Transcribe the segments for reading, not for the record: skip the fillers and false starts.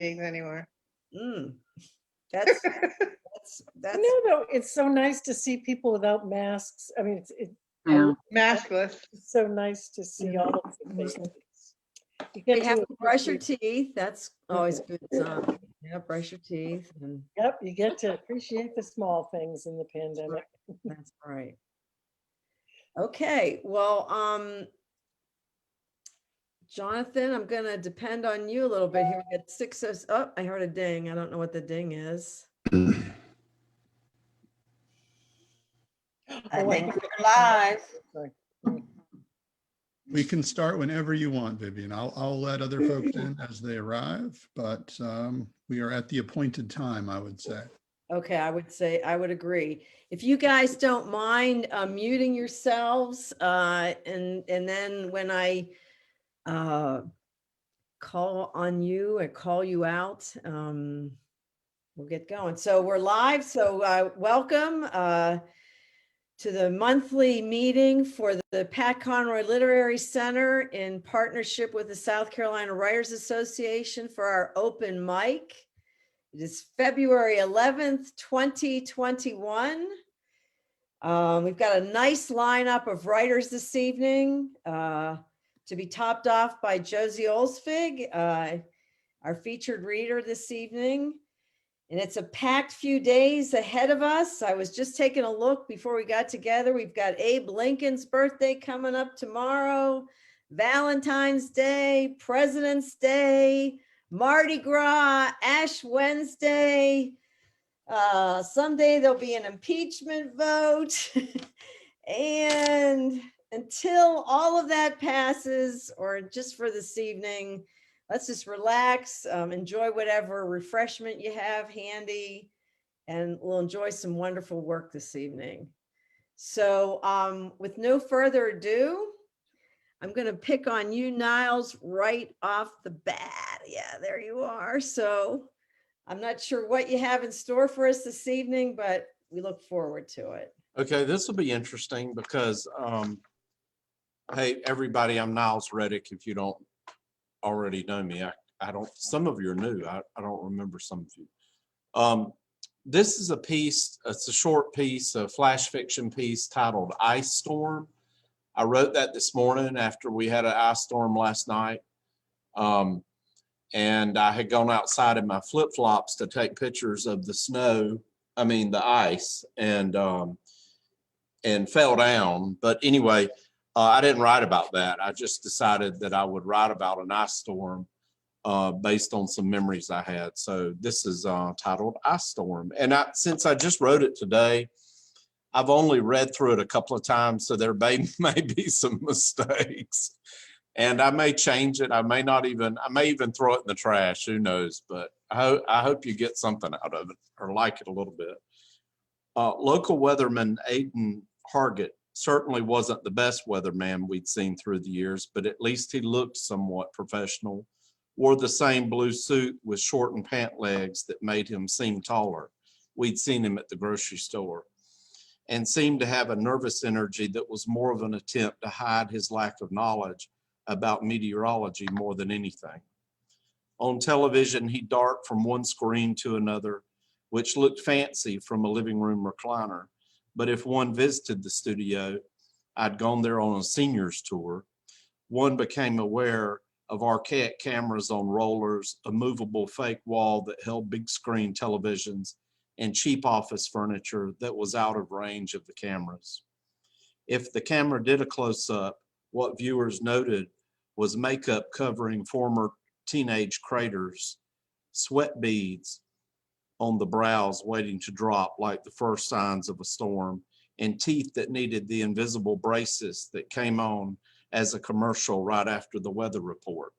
anymore. That's No, no, it's so nice to see people without masks. I mean, Maskless. it's so nice to see all of the faces. You have to brush your teeth. That's always good. Yeah, brush your teeth. Yep, you get to appreciate the small things in the pandemic. That's right. Okay, well, Jonathan, I'm gonna depend on you a little bit here. We got 6. Oh, I heard a ding. I don't know what the ding is. I think we're live. We can start whenever you want, Vivian. I'll let other folks in as they arrive, but we are at the appointed time, I would say. Okay, I would agree. If you guys don't mind muting yourselves, and then when I call on you and call you out, we'll get going. So we're live. So welcome to the monthly meeting for the Pat Conroy Literary Center in partnership with the South Carolina Writers Association for our open mic. It is February 11th, 2021. We've got a nice lineup of writers this evening, to be topped off by Josie Olsfig, our featured reader this evening. And it's a packed few days ahead of us. I was just taking a look before we got together. We've got Abe Lincoln's birthday coming up tomorrow, Valentine's Day, President's Day, Mardi Gras, Ash Wednesday. Someday there'll be an impeachment vote. And until all of that passes, or just for this evening, let's just relax, enjoy whatever refreshment you have handy, and we'll enjoy some wonderful work this evening. So with no further ado, I'm going to pick on you, Niles, right off the bat. Yeah, there you are. So I'm not sure what you have in store for us this evening, but we look forward to it. Okay, this will be interesting because, hey, everybody, I'm Niles Reddick. If you don't already know me, I don't, some of you are new. I don't remember some of you. This is a piece, it's a short piece, a flash fiction piece titled Ice Storm. I wrote that this morning after we had an ice storm last night. And I had gone outside in my flip-flops to take pictures of the snow, the ice, and fell down. But anyway, I didn't write about that. I just decided that I would write about an ice storm based on some memories I had. So this is titled Ice Storm. And since I just wrote it today, I've only read through it a couple of times, so there may be some mistakes. And I may change it. I may even throw it in the trash. Who knows? But I hope you get something out of it or like it a little bit. Local weatherman Aiden Hargett certainly wasn't the best weatherman we'd seen through the years, but at least he looked somewhat professional, wore the same blue suit with shortened pant legs that made him seem taller. We'd seen him at the grocery store, and seemed to have a nervous energy that was more of an attempt to hide his lack of knowledge about meteorology more than anything. On television, he'd dart from one screen to another, which looked fancy from a living room recliner. But if one visited the studio, I'd gone there on a senior's tour, one became aware of archaic cameras on rollers, a movable fake wall that held big screen televisions, and cheap office furniture that was out of range of the cameras. If the camera did a close-up, what viewers noted was makeup covering former teenage craters, sweat beads on the brows waiting to drop like the first signs of a storm, and teeth that needed the invisible braces that came on as a commercial right after the weather report.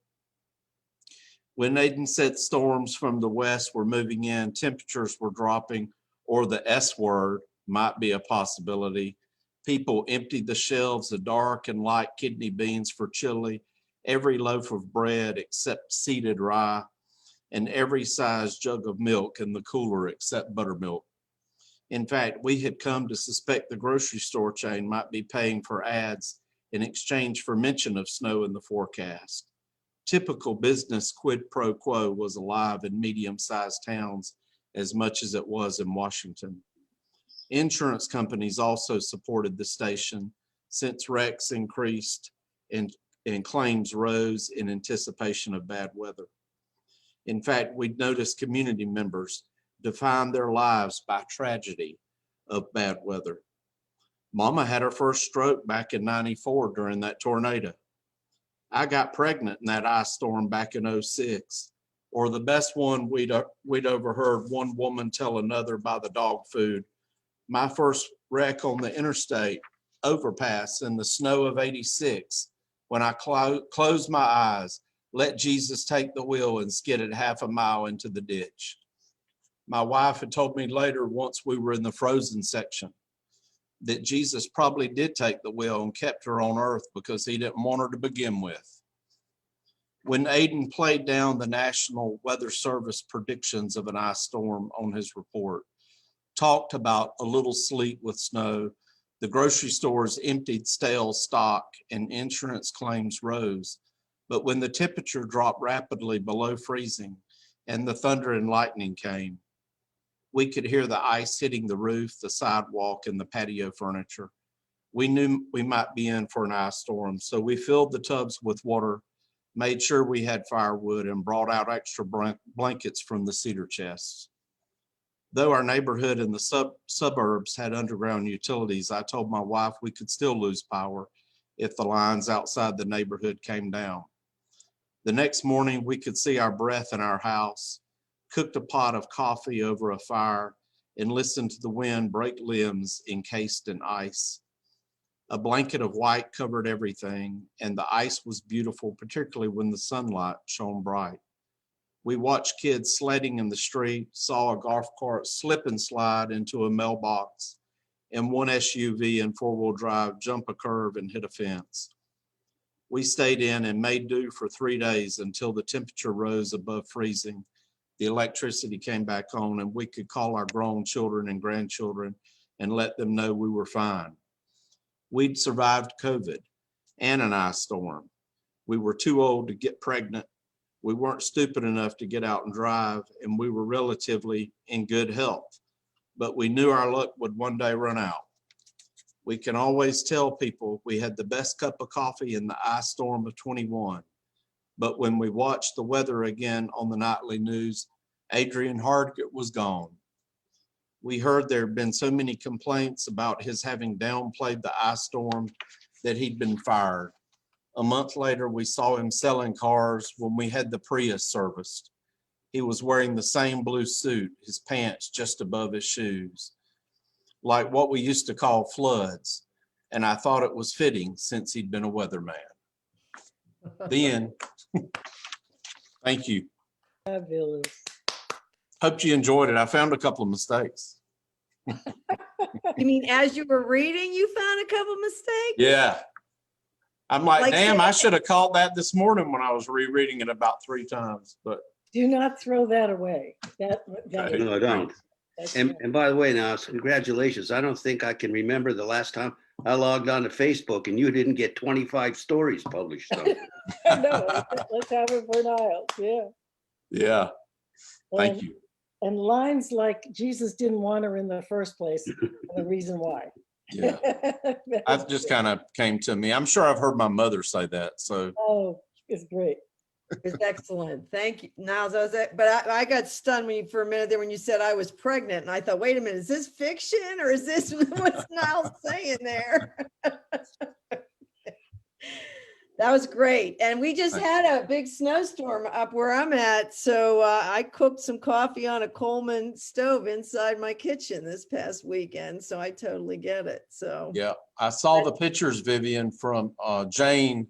When Aiden said storms from the west were moving in, temperatures were dropping, or the S word might be a possibility, people emptied the shelves of dark and light kidney beans for chili, every loaf of bread except seeded rye, and every size jug of milk in the cooler except buttermilk. In fact, we had come to suspect the grocery store chain might be paying for ads in exchange for mention of snow in the forecast. typical business quid pro quo was alive in medium-sized towns as much as it was in Washington. Insurance companies also supported the station since wrecks increased and claims rose in anticipation of bad weather. In fact, we'd noticed community members define their lives by tragedy of bad weather. Mama had her first stroke back in '94 during that tornado. I got pregnant in that ice storm back in '06. Or the best one, we'd overheard one woman tell another by the dog food, my first wreck on the interstate overpass in the snow of '86, when I closed my eyes, let Jesus take the wheel and skidded half a mile into the ditch. My wife had told me later, once we were in the frozen section, that Jesus probably did take the wheel and kept her on earth because he didn't want her to begin with. When Aiden played down the National Weather Service predictions of an ice storm on his report, talked about a little sleet with snow, the grocery stores emptied stale stock and insurance claims rose. But when the temperature dropped rapidly below freezing and the thunder and lightning came, we could hear the ice hitting the roof, the sidewalk, and the patio furniture. We knew we might be in for an ice storm, so we filled the tubs with water, made sure we had firewood, and brought out extra blankets from the cedar chests. Though our neighborhood and the suburbs had underground utilities, I told my wife we could still lose power if the lines outside the neighborhood came down. The next morning, we could see our breath in our house, cooked a pot of coffee over a fire, and listened to the wind break limbs encased in ice. A blanket of white covered everything, and the ice was beautiful, particularly when the sunlight shone bright. We watched kids sledding in the street, saw a golf cart slip and slide into a mailbox, and one SUV in four-wheel drive jump a curve and hit a fence. We stayed in and made do for 3 days until the temperature rose above freezing. The electricity came back on, and we could call our grown children and grandchildren and let them know we were fine. We'd survived COVID and an ice storm. We were too old to get pregnant. We weren't stupid enough to get out and drive, and we were relatively in good health. But we knew our luck would one day run out. We can always tell people we had the best cup of coffee in the ice storm of '21. But when we watched the weather again on the nightly news, Adrian Hardgett was gone. We heard there had been so many complaints about his having downplayed the ice storm that he'd been fired. A month later, we saw him selling cars when we had the Prius serviced. He was wearing the same blue suit, his pants just above his shoes, like what we used to call floods. And I thought it was fitting since he'd been a weatherman. The end. Thank you. Fabulous. Hope you enjoyed it. I found a couple of mistakes. You mean as you were reading, you found a couple mistakes? Yeah. I'm like, Like damn, say- I should have called that this morning when I was rereading it about 3 times, but Do not throw that away. That Okay. No, I don't. that's And by the way, now, congratulations. I don't think I can remember the last time I logged on to Facebook and you didn't get 25 stories published on it. no, let's have it for Niles. Yeah. yeah, thank And- you. And lines like Jesus didn't want her in the first place, are the reason why. Yeah, that just kind of came to me. I'm sure I've heard my mother say that. So Oh, it's great. It's excellent. Thank you. Niles, I got stunned for a minute there when you said I was pregnant, and I thought, wait a minute, is this fiction or is this what's Niles saying there? That was great. And we just had a big snowstorm up where I'm at. So I cooked some coffee on a Coleman stove inside my kitchen this past weekend. So I totally get it. So yeah, I saw the pictures, Vivian, from Jane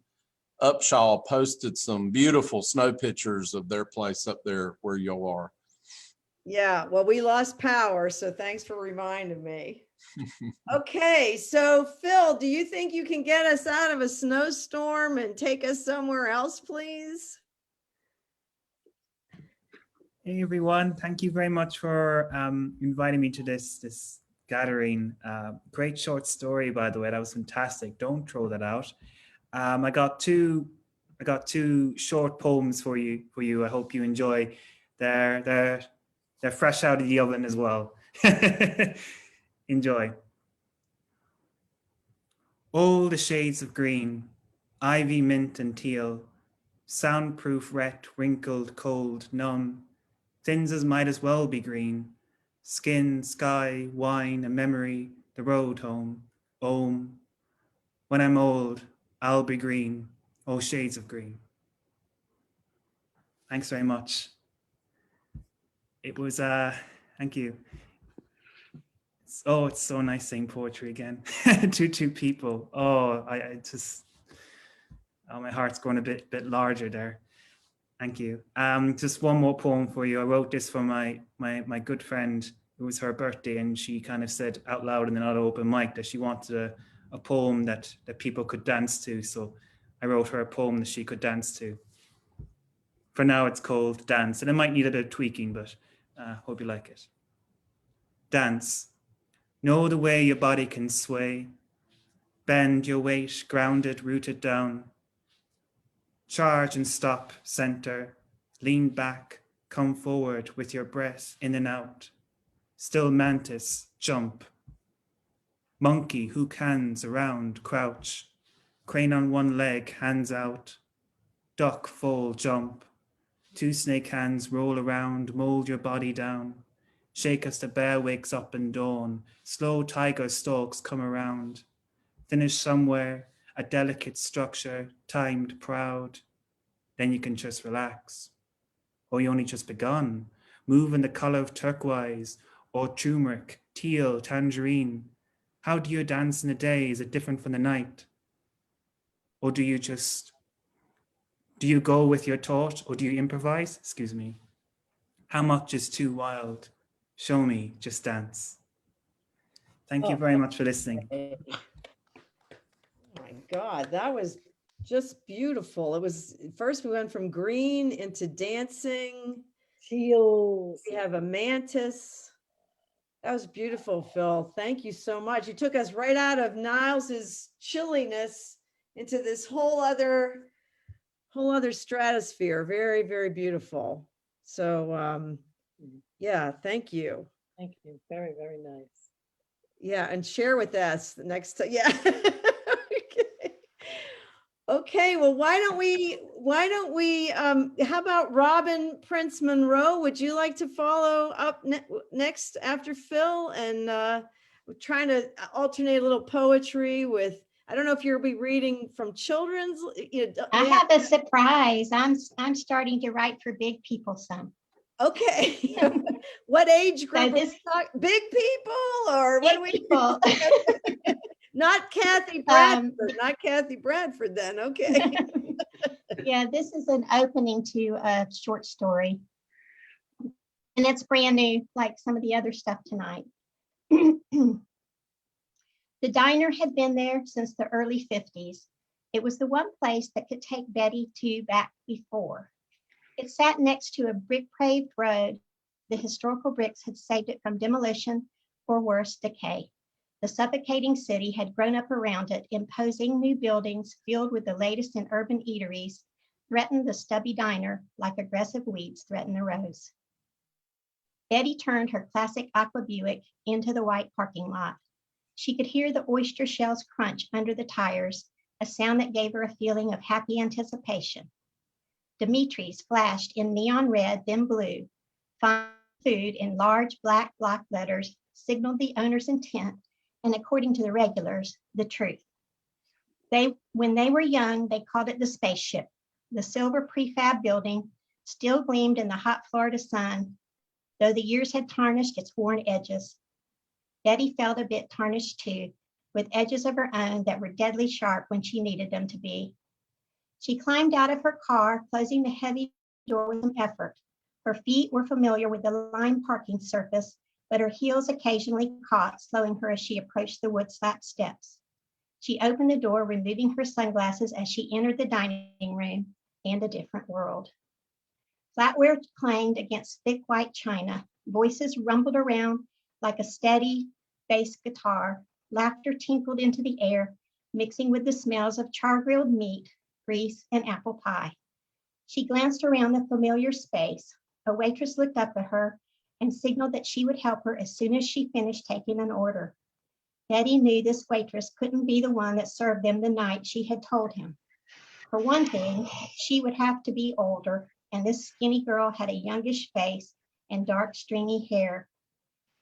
Upshaw posted some beautiful snow pictures of their place up there where you are. yeah, well, we lost power. So thanks for reminding me. Okay, so Phil, do you think you can get us out of a snowstorm and take us somewhere else, please? Hey everyone, thank you very much for inviting me to this gathering. Great short story, by the way, that was fantastic. Don't throw that out. I got two I got two short poems for you. I hope you enjoy. They're fresh out of the oven as well. Enjoy. All the shades of green, ivy, mint, and teal, soundproof, wet, wrinkled, cold, numb, things as might as well be green. Skin, sky, wine, a memory, the road home, Om. When I'm old, I'll be green, all shades of green. Thanks very much. It was, thank you. It's so nice saying poetry again to two people. I just, my heart's going a bit larger there. Thank you. Just one more poem for you. I wrote this for my good friend. It was her birthday, and she kind of said out loud in another open mic that she wanted a poem that people could dance to. So I wrote her a poem that she could dance to. For now, it's called Dance, and it might need a bit of tweaking, but hope you like it. Dance. Know the way your body can sway. Bend your weight, grounded, rooted down. Charge and stop, center. Lean back, come forward with your breath in and out. Still mantis, jump. Monkey, hook hands around, crouch. Crane on one leg, hands out. Duck, fall, jump. Two snake hands roll around, mold your body down. Shake as the bear wakes up in dawn. Slow tiger stalks come around. Finish somewhere, a delicate structure, timed, proud. Then you can just relax. Or you only just begun. Move in the color of turquoise, or turmeric, teal, tangerine. How do you dance in the day? Is it different from the night? Or do you go with your thought, or do you improvise? Excuse me. How much is too wild? Show me, just dance. Thank you very much for listening. Oh my God, that was just beautiful. It was, first we went from green into dancing. Teals. We have a mantis. That was beautiful, Phil. Thank you so much. You took us right out of Niles's chilliness into this whole other stratosphere. Very, very beautiful. So yeah, thank you. Thank you. Very, very nice. Yeah, and share with us the next time. Yeah. Okay, well, why don't we, how about Robin Prince Monroe? Would you like to follow up next after Phil? And we're trying to alternate a little poetry with, I don't know if you'll be reading from children's. I have a surprise. I'm starting to write for big people some. Okay. What age group? So big people or what do we? People. Not Kathy Bradford, not Kathy Bradford then, okay. Yeah, this is an opening to a short story. And it's brand new, like some of the other stuff tonight. The diner had been there since the early 50s. It was the one place that could take Betty to back before. It sat next to a brick-paved road. The historical bricks had saved it from demolition or worse, decay. The suffocating city had grown up around it, imposing new buildings filled with the latest in urban eateries, threatened the stubby diner like aggressive weeds threaten the rose. Betty turned her classic Aqua Buick into the white parking lot. She could hear the oyster shells crunch under the tires, a sound that gave her a feeling of happy anticipation. Dimitri's flashed in neon red, then blue. Fine food in large black block letters signaled the owner's intent, and according to the regulars, the truth. When they were young, they called it the spaceship. The silver prefab building still gleamed in the hot Florida sun, though the years had tarnished its worn edges. Betty felt a bit tarnished too, with edges of her own that were deadly sharp when she needed them to be. She climbed out of her car, closing the heavy door with some effort. Her feet were familiar with the lime parking surface, but her heels occasionally caught, slowing her as she approached the wood-slat steps. She opened the door, removing her sunglasses as she entered the dining room and a different world. Flatware clanged against thick white china. Voices rumbled around like a steady bass guitar. Laughter tinkled into the air, mixing with the smells of char-grilled meat, grease, and apple pie. She glanced around the familiar space. A waitress looked up at her and signaled that she would help her as soon as she finished taking an order. Betty knew this waitress couldn't be the one that served them the night she had told him. For one thing, she would have to be older, and this skinny girl had a youngish face and dark stringy hair.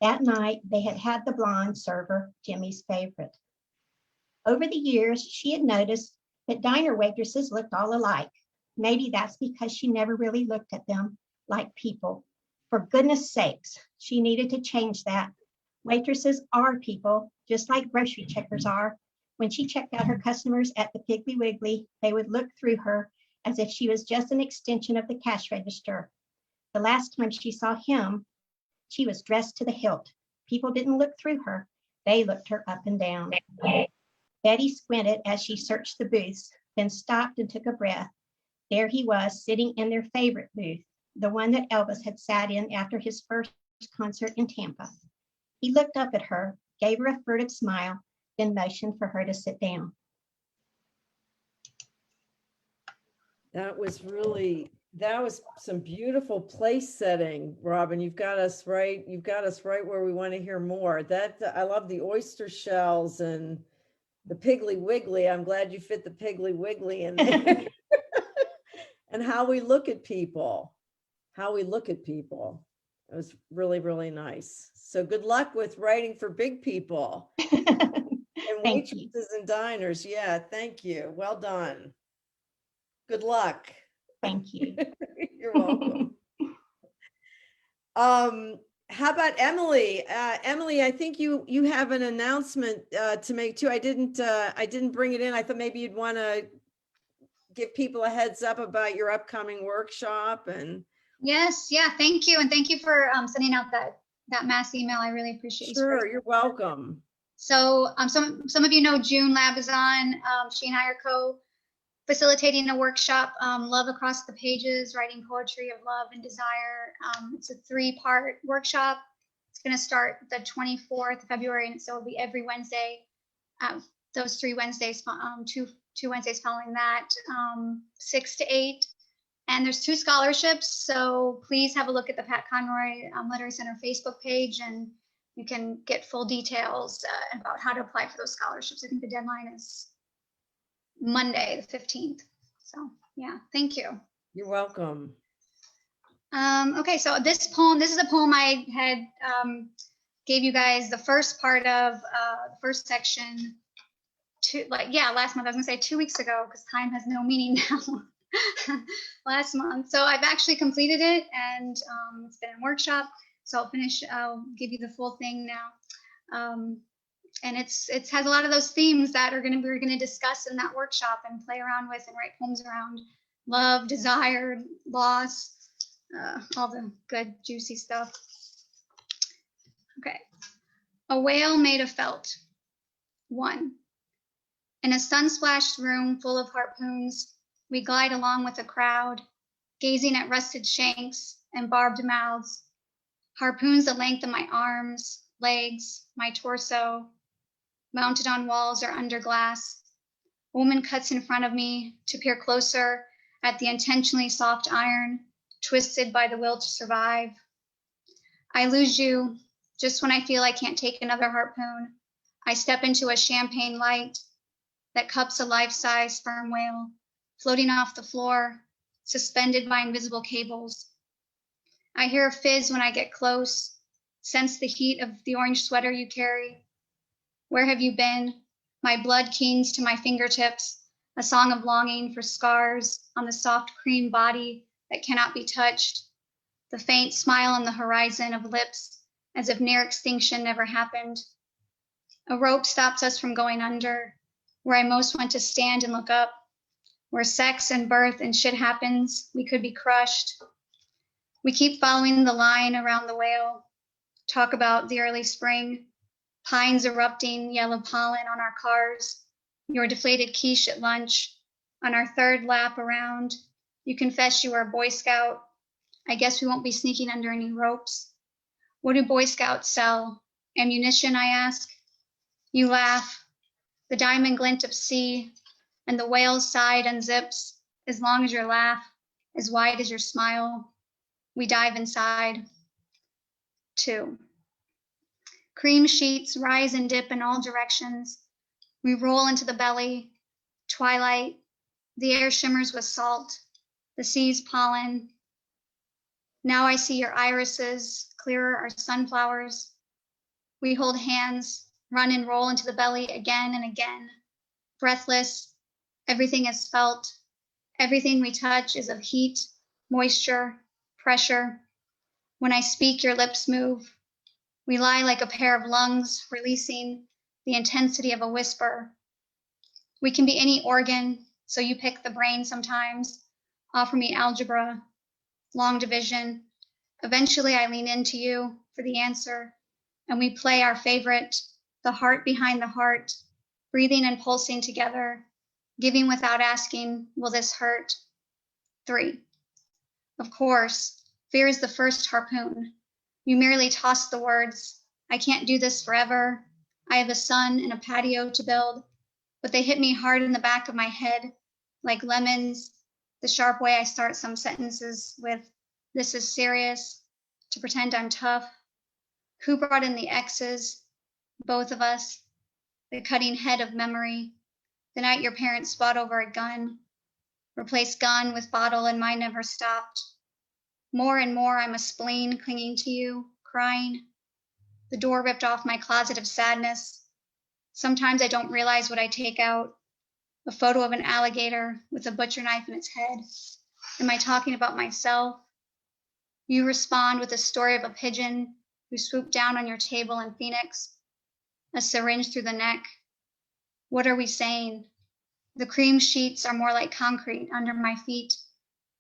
That night, they had had the blonde server, Jimmy's favorite. Over the years, she had noticed that diner waitresses looked all alike. Maybe that's because she never really looked at them like people. For goodness sakes, she needed to change that. Waitresses are people, just like grocery checkers are. When she checked out her customers at the Piggly Wiggly, they would look through her as if she was just an extension of the cash register. The last time she saw him, she was dressed to the hilt. People didn't look through her. They looked her up and down. Betty squinted as she searched the booths, then stopped and took a breath. There he was, sitting in their favorite booth, the one that Elvis had sat in after his first concert in Tampa. He looked up at her, gave her a furtive smile, then motioned for her to sit down. That was some beautiful place setting, Robin. You've got us right where we want to hear more. I love the oyster shells and the Piggly Wiggly. I'm glad you fit the Piggly Wiggly in there. And how we look at people. It was really, really nice. So good luck with writing for big people. And Thank you. waitresses and diners. Yeah, thank you. Well done. Good luck. Thank you. You're welcome. How about Emily? Emily, I think you have an announcement to make too. I didn't bring it in. I thought maybe you'd want to give people a heads up about your upcoming workshop. And yes, yeah, thank you, and thank you for sending out that mass email. I really appreciate you. Sure, you're welcome. So some of you know June Lab is on. She and I are co-facilitating a workshop, Love Across the Pages, Writing Poetry of Love and Desire. It's a 3-part workshop. It's going to start the 24th of February, and so it'll be every Wednesday. Those 3 Wednesdays, two Wednesdays following that, 6 to 8. And there's 2 scholarships, so please have a look at the Pat Conroy Literary Center Facebook page, and you can get full details about how to apply for those scholarships. I think the deadline is Monday, the 15th. So yeah, thank you. You're welcome. Okay, so this is a poem I had gave you guys the first part of the first section last month. I was gonna say 2 weeks ago because time has no meaning now. Last month. So I've actually completed it, and it's been in workshop. So I'll give you the full thing now. And it has a lot of those themes that we're gonna discuss in that workshop and play around with and write poems around: love, desire, loss, all the good juicy stuff. Okay. A whale made of felt. 1. In a sun-splashed room full of harpoons, we glide along with a crowd, gazing at rusted shanks and barbed mouths, harpoons the length of my arms, legs, my torso, mounted on walls or under glass. A woman cuts in front of me to peer closer at the intentionally soft iron, twisted by the will to survive. I lose you just when I feel I can't take another harpoon. I step into a champagne light that cups a life-size sperm whale, floating off the floor, suspended by invisible cables. I hear a fizz when I get close, sense the heat of the orange sweater you carry. Where have you been? My blood keens to my fingertips, a song of longing for scars on the soft cream body that cannot be touched, the faint smile on the horizon of lips as if near extinction never happened. A rope stops us from going under, where I most want to stand and look up, where sex and birth and shit happens, we could be crushed. We keep following the line around the whale, talk about the early spring, pines erupting, yellow pollen on our cars, your deflated quiche at lunch. On our 3rd lap around, you confess you are a Boy Scout. I guess we won't be sneaking under any ropes. What do Boy Scouts sell? Ammunition, I ask. You laugh. The diamond glint of sea, and the whale's side unzips, as long as your laugh, as wide as your smile. We dive inside. 2. Cream sheets rise and dip in all directions. We roll into the belly. Twilight. The air shimmers with salt. The sea's pollen. Now I see your irises. Clearer are sunflowers. We hold hands, run and roll into the belly again and again. Breathless. Everything is felt. Everything we touch is of heat, moisture, pressure. When I speak, your lips move. We lie like a pair of lungs, releasing the intensity of a whisper. We can be any organ, so you pick the brain sometimes. Offer me algebra, long division. Eventually, I lean into you for the answer, and we play our favorite, the heart behind the heart, breathing and pulsing together, giving without asking, will this hurt? 3. Of course, fear is the first harpoon. You merely toss the words, I can't do this forever. I have a son and a patio to build, but they hit me hard in the back of my head, like lemons, the sharp way I start some sentences with, this is serious, to pretend I'm tough. Who brought in the X's? Both of us. The cutting head of memory. The night your parents fought over a gun. Replaced gun with bottle and mine never stopped. More and more I'm a spleen clinging to you, crying. The door ripped off my closet of sadness. Sometimes I don't realize what I take out. A photo of an alligator with a butcher knife in its head. Am I talking about myself? You respond with a story of a pigeon who swooped down on your table in Phoenix. A syringe through the neck. What are we saying? The cream sheets are more like concrete under my feet.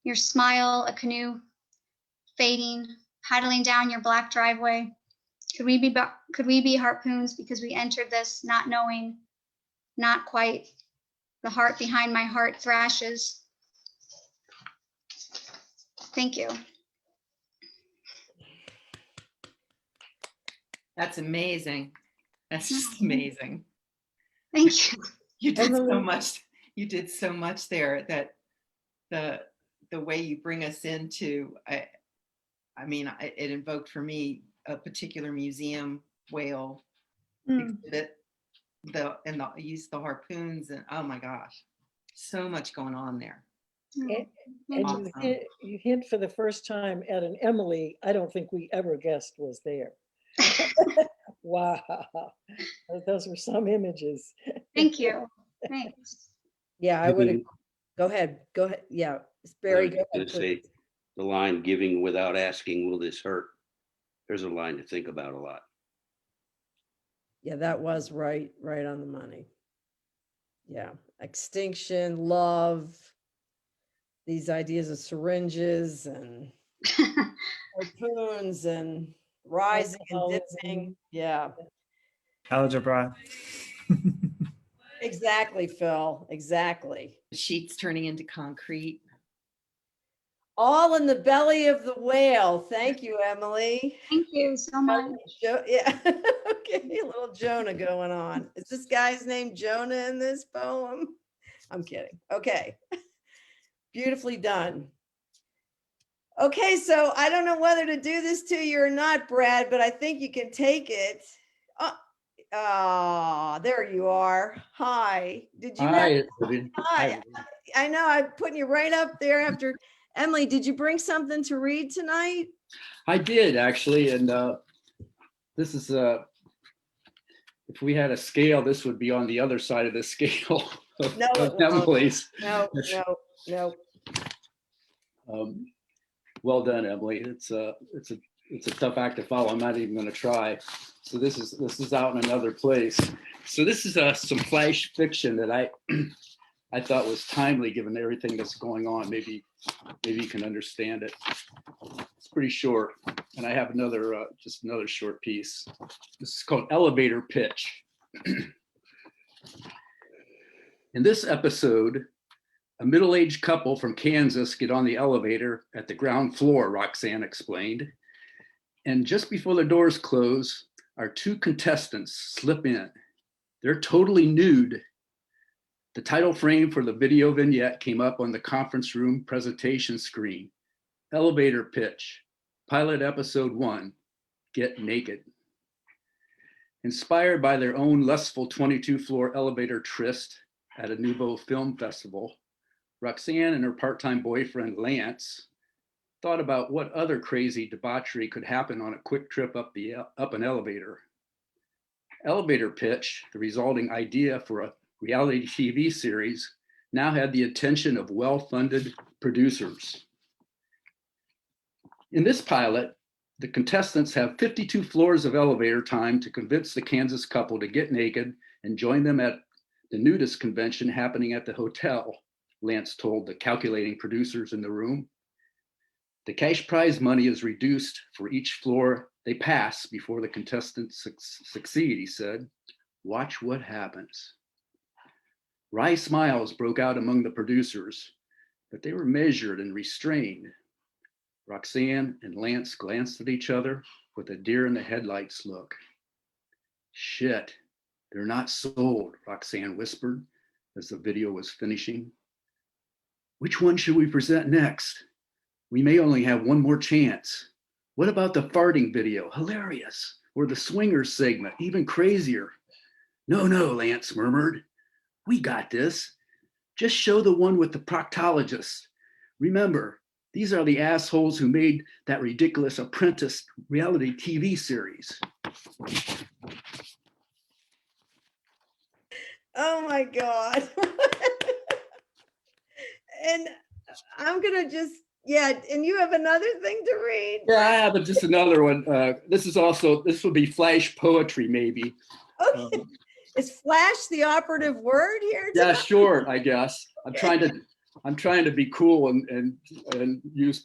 Your smile, a canoe, fading, paddling down your black driveway. Could we be harpoons because we entered this not knowing? Not quite. The heart behind my heart thrashes. Thank you. That's amazing. That's just amazing. Thank you. You did so Emily. much. You did so much there that the way you bring us into, I mean, it invoked for me a particular museum whale exhibit, use the harpoons, and oh my gosh, so much going on there. And Awesome. you hint for the first time at an Emily I don't think we ever guessed was there. Wow. Those were some images. Thank you. Thanks. Yeah, I would. Go ahead. Go ahead. Yeah, Barry, go ahead. Say the line, giving without asking, will this hurt? There's a line to think about a lot. Yeah, that was right on the money. Yeah, extinction, love, these ideas of syringes and harpoons and rising and dipping. Yeah, Algebra. exactly, Phil. Exactly. Sheets turning into concrete. All in the belly of the whale. Thank you, Emily. Thank you so much. Yeah. Okay, a little Jonah going on. Is this guy's name Jonah in this poem? I'm kidding. Okay. Beautifully done. Okay, so I don't know whether to do this to you or not, Brad, but I think you can take it. There you are. Hi. Did you Hi, Hi. I know I'm putting you right up there after Emily. Did you bring something to read tonight? I did actually, and this is if we had a scale, this would be on the other side of the scale of, No, of Emily's. No. Well done, Emily. It's a tough act to follow. I'm not even going to try. So this is out in another place. So this is some flash fiction that I thought was timely given everything that's going on. Maybe you can understand it. It's pretty short, and I have just another short piece. This is called Elevator Pitch. In this episode, a middle-aged couple from Kansas get on the elevator at the ground floor, Roxanne explained. And just before the doors close, our two contestants slip in. They're totally nude. The title frame for the video vignette came up on the conference room presentation screen. Elevator pitch, pilot episode 1, Get Naked. Inspired by their own lustful 22-floor elevator tryst at a Nouveau Film Festival, Roxanne and her part-time boyfriend, Lance, thought about what other crazy debauchery could happen on a quick trip up an elevator. Elevator pitch, the resulting idea for a reality TV series, now had the attention of well-funded producers. In this pilot, the contestants have 52 floors of elevator time to convince the Kansas couple to get naked and join them at the nudist convention happening at the hotel, Lance told the calculating producers in the room. The cash prize money is reduced for each floor they pass before the contestants succeed, he said. Watch what happens. Wry smiles broke out among the producers, but they were measured and restrained. Roxanne and Lance glanced at each other with a deer in the headlights look. Shit, they're not sold, Roxanne whispered as the video was finishing. Which one should we present next? We may only have one more chance. What about the farting video? Hilarious. Or the swingers segment, even crazier. No, Lance murmured. We got this. Just show the one with the proctologist. Remember, these are the assholes who made that ridiculous Apprentice reality TV series. Oh my God. And I'm gonna just, and you have another thing to read? Yeah, I have just another one. This will be flash poetry, maybe. Okay. Is flash the operative word here tonight? Yeah, sure, I guess. I'm trying to be cool and use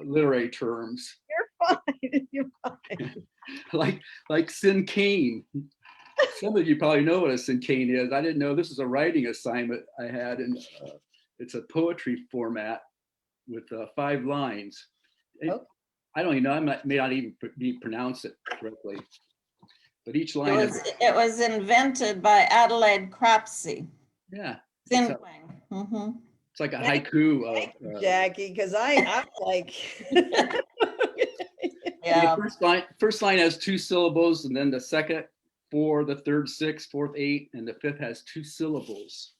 literary terms. You're fine. You're fine. like Sincane. Some of you probably know what a Sincane is. I didn't know this is a writing assignment I had, and it's a poetry format with 5 lines. I don't even know. May not even pronounce it correctly. But each line it was invented by Adelaide Crapsey. Yeah. Mm-hmm. It's like a haiku Thank you, Jackie, because I'm like Yeah. The first line has 2 syllables, and then the second 4, the third 6, fourth 8, and the fifth has 2 syllables.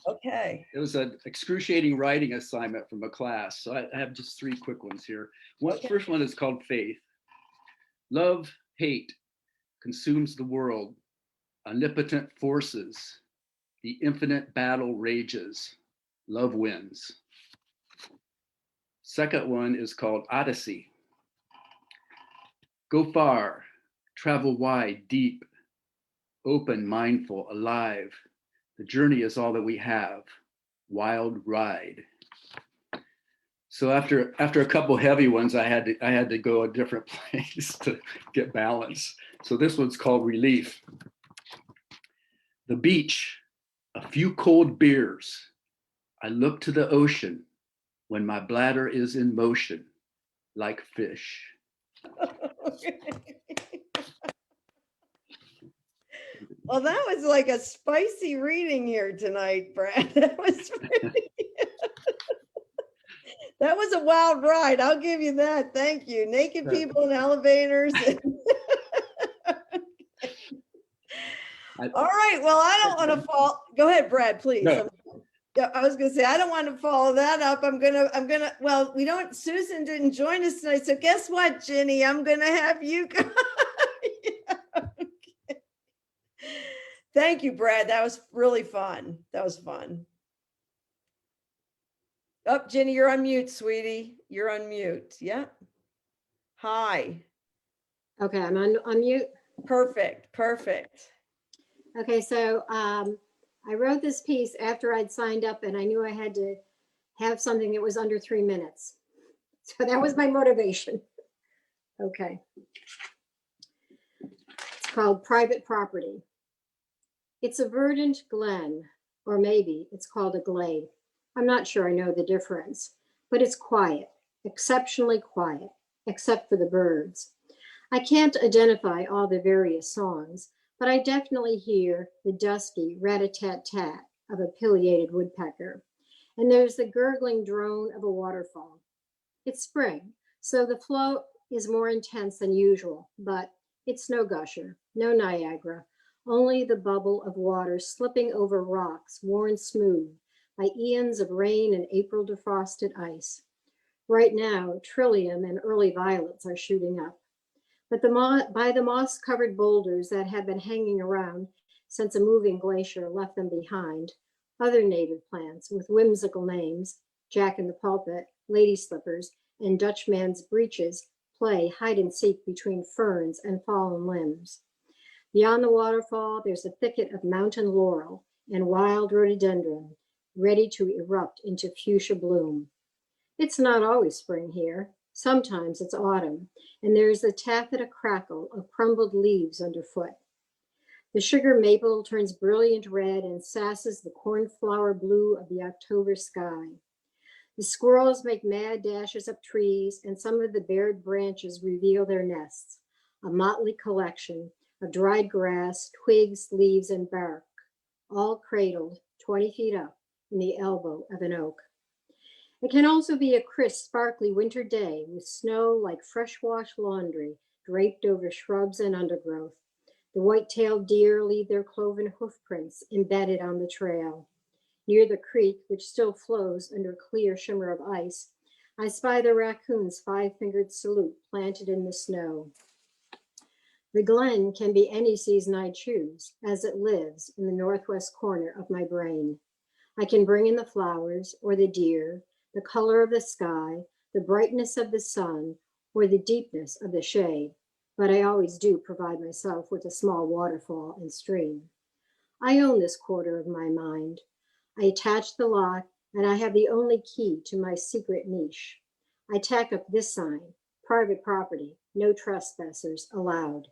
Okay. It was an excruciating writing assignment from a class. So I have just 3 quick ones here. First one is called Faith. Love, hate consumes the world. Omnipotent forces. The infinite battle rages. Love wins. Second one is called Odyssey. Go far, travel wide, deep, open, mindful, alive. The journey is all that we have. Wild ride. So after a couple heavy ones, I had to go a different place to get balance. So this one's called Relief. The beach, a few cold beers. I look to the ocean when my bladder is in motion, like fish. Well, that was like a spicy reading here tonight, Brad. That was really, that was a wild ride. I'll give you that. Thank you. Naked people in elevators. All right. Well, I don't want to fall. Go ahead, Brad, please. No. I was going to say, I don't want to follow that up. Well, Susan didn't join us tonight. So guess what, Jenny? I'm going to have you go. Okay. Thank you, Brad. That was really fun. That was fun. Oh, Jenny, you're on mute, sweetie. You're on mute. Yeah. Hi. Okay, I'm on mute. Perfect. Perfect. Okay, so I wrote this piece after I'd signed up and I knew I had to have something that was under 3 minutes. So that was my motivation. Okay. It's called Private Property. It's a verdant glen, or maybe it's called a glade. I'm not sure I know the difference, but it's quiet, exceptionally quiet, except for the birds. I can't identify all the various songs, but I definitely hear the dusky rat-a-tat-tat of a pileated woodpecker. And there's the gurgling drone of a waterfall. It's spring, so the flow is more intense than usual, but it's no gusher, no Niagara, only the bubble of water slipping over rocks worn smooth by eons of rain and April defrosted ice. Right now, trillium and early violets are shooting up. But by the moss-covered boulders that have been hanging around since a moving glacier left them behind, other native plants with whimsical names, Jack in the Pulpit, Lady Slippers, and Dutchman's breeches, play hide and seek between ferns and fallen limbs. Beyond the waterfall, there's a thicket of mountain laurel and wild rhododendron, ready to erupt into fuchsia bloom. It's not always spring here. Sometimes it's autumn, and there's the taffeta crackle of crumbled leaves underfoot. The sugar maple turns brilliant red and sasses the cornflower blue of the October sky. The squirrels make mad dashes up trees, and some of the bared branches reveal their nests, a motley collection of dried grass, twigs, leaves, and bark, all cradled 20 feet up in the elbow of an oak. It can also be a crisp, sparkly winter day with snow like fresh-washed laundry draped over shrubs and undergrowth. The white-tailed deer leave their cloven hoof prints embedded on the trail. Near the creek, which still flows under clear shimmer of ice, I spy the raccoon's five-fingered salute planted in the snow. The glen can be any season I choose, as it lives in the northwest corner of my brain. I can bring in the flowers or the deer, the color of the sky, the brightness of the sun, or the deepness of the shade, but I always do provide myself with a small waterfall and stream. I own this quarter of my mind. I attach the lock, and I have the only key to my secret niche. I tack up this sign, private property, no trespassers allowed.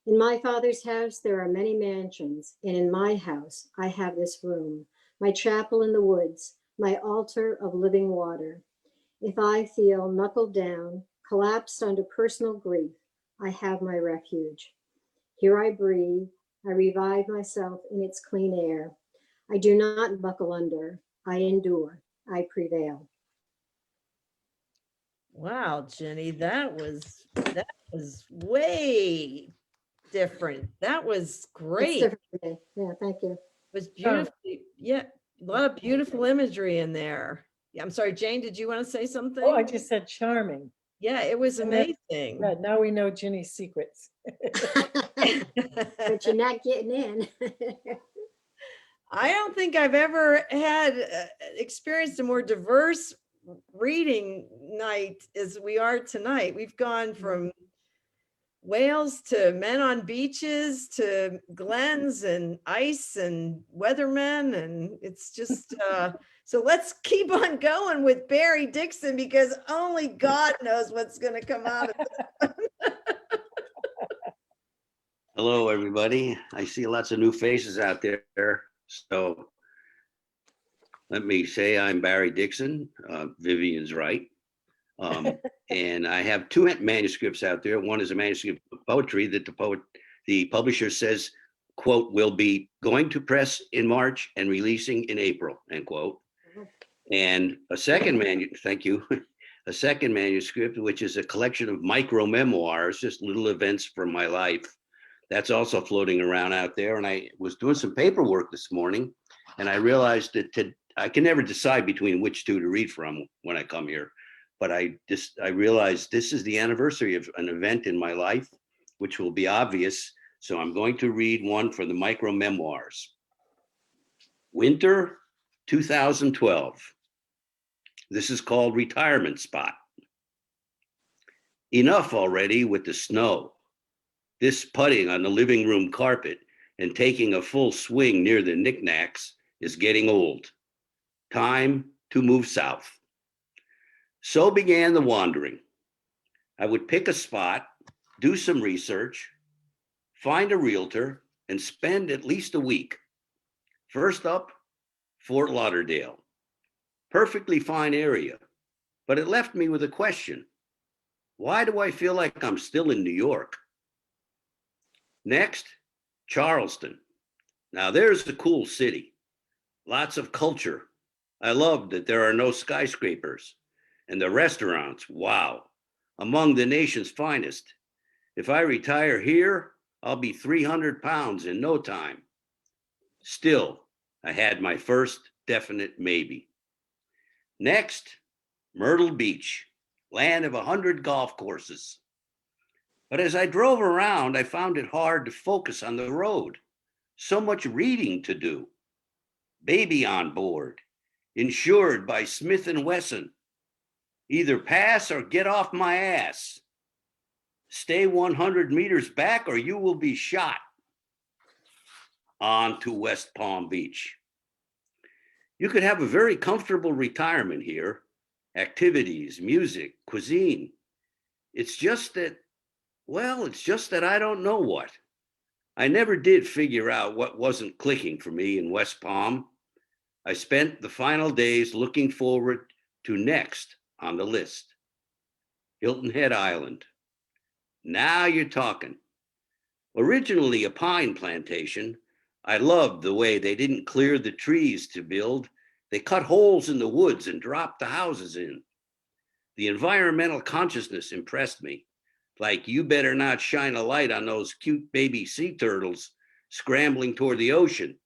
In my father's house, there are many mansions, and in my house, I have this room, my chapel in the woods, my altar of living water. If I feel knuckled down, collapsed under personal grief, I have my refuge. Here I breathe, I revive myself in its clean air. I do not buckle under, I endure, I prevail. Wow, Jenny, that was way different. That was It's great. different today. Yeah, thank you. It was beautifully, yeah, a lot of beautiful imagery in there. Yeah, I'm sorry, Jane, did you want to say something? Oh, I just said charming. Yeah, it was And then- amazing. Yeah, now we know Ginny's secrets. But you're not getting in. I don't think I've ever had experienced a more diverse reading night as we are tonight. We've gone from whales to men on beaches to glens and ice and weathermen, and it's just so let's keep on going with Barry Dixon, because only God knows what's going to come out of this. Hello, everybody. I see lots of new faces out there. So let me say I'm Barry Dixon. Vivian's right. And I have two manuscripts out there. One is a manuscript of poetry that the publisher says, quote, will be going to press in March and releasing in April, end quote. And a second thank you. A second manuscript, which is a collection of micro memoirs, just little events from my life. That's also floating around out there. And I was doing some paperwork this morning, and I realized that I can never decide between which two to read from when I come here. But I realized this is the anniversary of an event in my life, which will be obvious. So I'm going to read one for the micro memoirs. Winter 2012. This is called Retirement Spot. Enough already with the snow. This putting on the living room carpet and taking a full swing near the knickknacks is getting old. Time to move south. So began the wandering. I would pick a spot, do some research, find a realtor, and spend at least a week. First up, Fort Lauderdale. Perfectly fine area, but it left me with a question. Why do I feel like I'm still in New York? Next, Charleston. Now there's a cool city, lots of culture. I love that there are no skyscrapers, and the restaurants, wow, among the nation's finest. If I retire here, I'll be 300 pounds in no time. Still, I had my first definite maybe. Next, Myrtle Beach, land of 100 golf courses. But as I drove around, I found it hard to focus on the road. So much reading to do. Baby on board, insured by Smith & Wesson. Either pass or get off my ass. Stay 100 meters back or you will be shot. On to West Palm Beach. You could have a very comfortable retirement here. Activities, music, cuisine. It's just that I don't know what. I never did figure out what wasn't clicking for me in West Palm. I spent the final days looking forward to next on the list. Hilton Head Island. Now you're talking. Originally a pine plantation, I loved the way they didn't clear the trees to build. They cut holes in the woods and dropped the houses in. The environmental consciousness impressed me. Like, you better not shine a light on those cute baby sea turtles scrambling toward the ocean.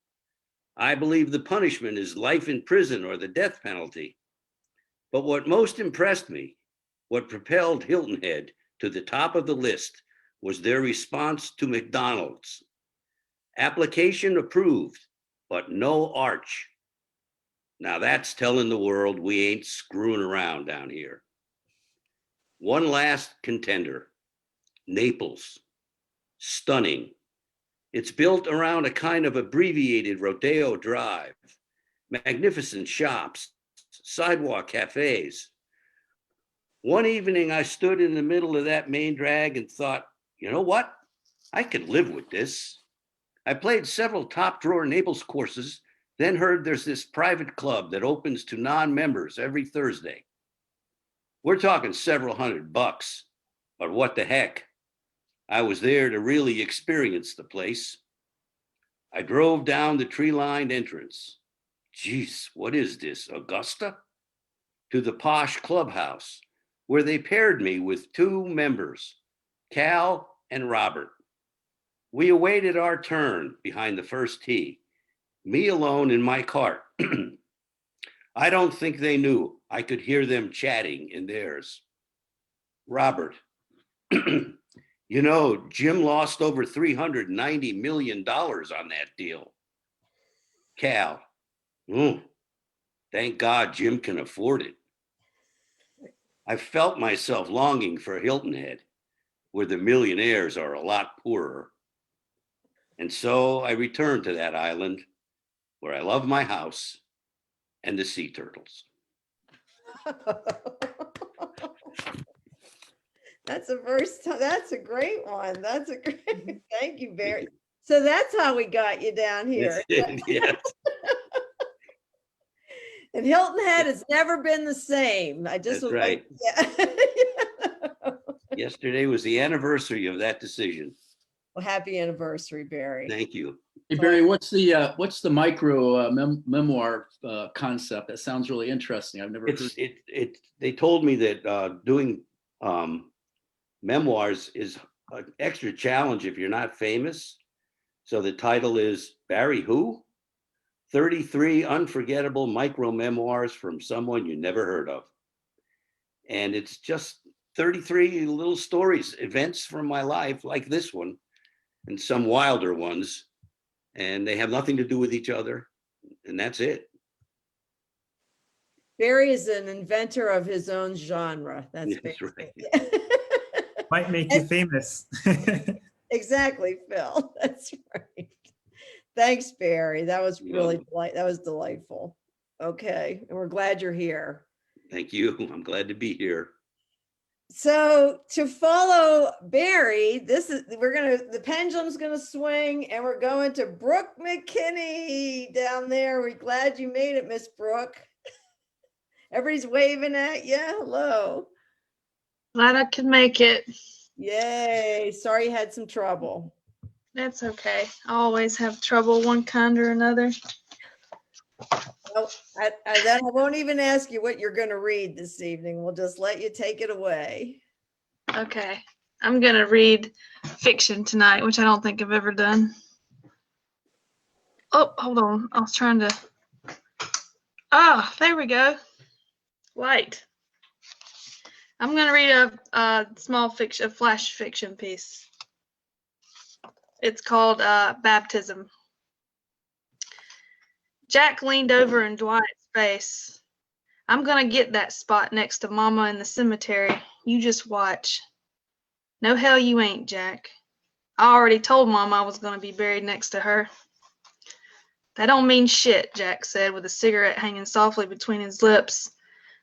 I believe the punishment is life in prison or the death penalty. But what most impressed me, what propelled Hilton Head to the top of the list, was their response to McDonald's. Application approved, but no arch. Now that's telling the world we ain't screwing around down here. One last contender, Naples. Stunning. It's built around a kind of abbreviated Rodeo Drive. Magnificent shops, sidewalk cafes. One evening I stood in the middle of that main drag and thought, you know what? I could live with this. I played several top drawer Naples courses, then heard there's this private club that opens to non-members every Thursday. We're talking several $100, but what the heck? I was there to really experience the place. I drove down the tree-lined entrance. Geez, what is this, Augusta? To the posh clubhouse, where they paired me with two members, Cal and Robert. We awaited our turn behind the first tee, me alone in my cart. I don't think they knew I could hear them chatting in theirs. Robert, you know, Jim lost over $390 million on that deal. Cal, thank God Jim can afford it. I felt myself longing for Hilton Head, where the millionaires are a lot poorer. And so I returned to that island where I love my house and the sea turtles. That's a great one. That's a great, thank you, Barry. So that's how we got you down here. Yes. And Hilton Head has never been the same. I just That's right. Yeah. Yesterday was the anniversary of that decision. Well, happy anniversary, Barry. Thank you. Hey Barry, what's the micro memoir concept? That sounds really interesting. I've never heard. They told me that doing memoirs is an extra challenge if you're not famous. So the title is Barry Who? 33 Unforgettable Micro Memoirs from Someone You Never Heard of. And it's just 33 little stories, events from my life like this one and some wilder ones. And they have nothing to do with each other. And that's it. Barry is an inventor of his own genre. That's right. Might make you famous. Exactly, Phil. That's right. Thanks, Barry. That was really delightful. Okay, and we're glad you're here. Thank you. I'm glad to be here. So to follow Barry, the pendulum's gonna swing and we're going to Brooke McKinney down there. We're glad you made it, Miss Brooke. Everybody's waving at you. Hello. Glad I could make it. Yay. Sorry you had some trouble. That's okay. I always have trouble one kind or another. Well, then I won't even ask you what you're going to read this evening. We'll just let you take it away. Okay. I'm going to read fiction tonight, which I don't think I've ever done. Oh, hold on. I was trying to. Oh, there we go. Light. I'm going to read a small fiction, a flash fiction piece. It's called Baptism. Jack leaned over in Dwight's face. I'm going to get that spot next to Mama in the cemetery. You just watch. No hell you ain't, Jack. I already told Mama I was going to be buried next to her. That don't mean shit, Jack said with a cigarette hanging softly between his lips.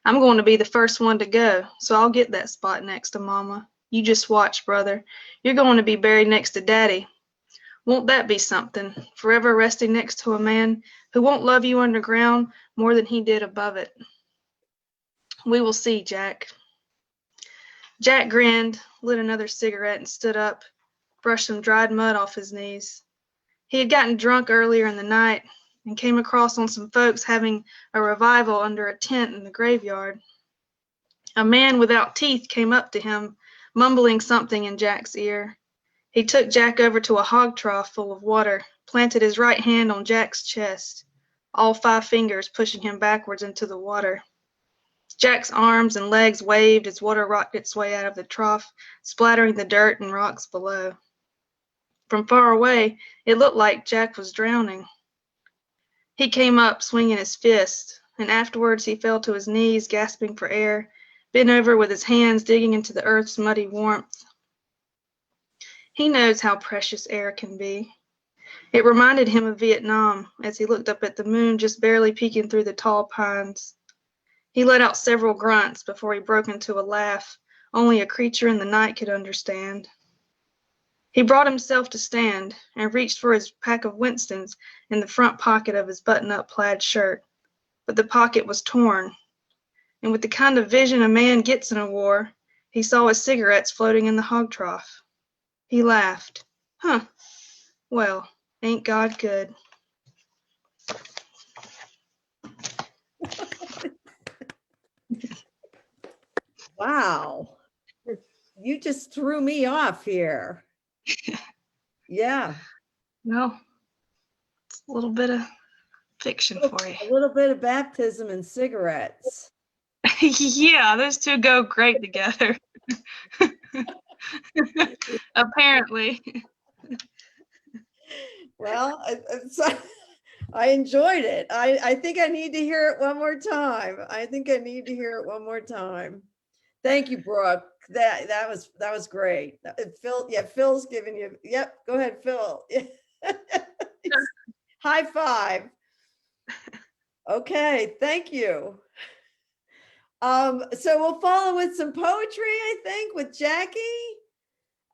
I'm going to be the first one to go, so I'll get that spot next to Mama. You just watch, brother. You're going to be buried next to Daddy. Won't that be something? Forever resting next to a man who won't love you underground more than he did above it. We will see, Jack. Jack grinned, lit another cigarette, and stood up, brushed some dried mud off his knees. He had gotten drunk earlier in the night and came across on some folks having a revival under a tent in the graveyard. A man without teeth came up to him, mumbling something in Jack's ear. He took Jack over to a hog trough full of water, planted his right hand on Jack's chest, all 5 fingers pushing him backwards into the water. Jack's arms and legs waved as water rocked its way out of the trough, splattering the dirt and rocks below. From far away, it looked like Jack was drowning. He came up, swinging his fist, and afterwards he fell to his knees, gasping for air, bent over with his hands digging into the earth's muddy warmth. He knows how precious air can be. It reminded him of Vietnam as he looked up at the moon just barely peeking through the tall pines. He let out several grunts before he broke into a laugh only a creature in the night could understand. He brought himself to stand and reached for his pack of Winstons in the front pocket of his button-up plaid shirt, but the pocket was torn. And with the kind of vision a man gets in a war, he saw his cigarettes floating in the hog trough. He laughed. Huh. Well, ain't God good? Wow. You just threw me off here. Yeah. No, it's a little bit of fiction for you. A little bit of baptism and cigarettes. Yeah, those two go great together. Apparently. Well, I enjoyed it. I think I need to hear it one more time. Thank you, Brooke. That was great. Phil, yeah, Phil's giving you. Yep, go ahead, Phil. High five. Okay, thank you. So we'll follow with some poetry, I think, with Jackie.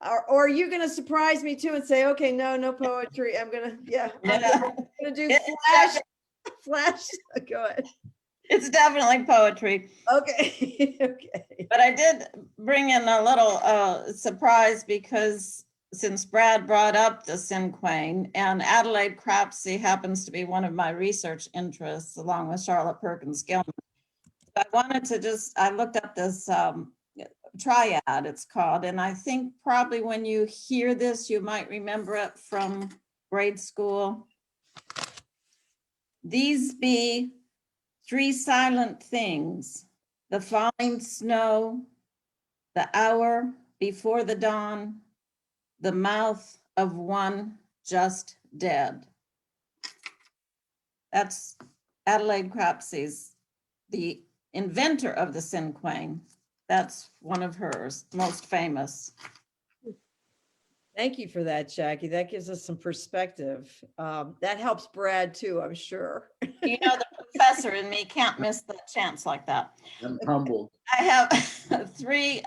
Or are you going to surprise me too and say, okay, no poetry. I'm gonna do flash. Go ahead. It's definitely poetry. Okay. Okay. But I did bring in a little surprise because since Brad brought up the Cinquain, and Adelaide Crapsey happens to be one of my research interests along with Charlotte Perkins Gilman. I wanted to I looked up this triad, it's called, and I think probably when you hear this, you might remember it from grade school. These be 3 silent things: the falling snow, the hour before the dawn, the mouth of one just dead. That's Adelaide Crapsey's, the inventor of the Cinquain. That's one of hers, most famous. Thank you for that, Jackie. That gives us some perspective. That helps Brad too, I'm sure. You know, the professor in me can't miss the chance like that. I'm humbled. I have 3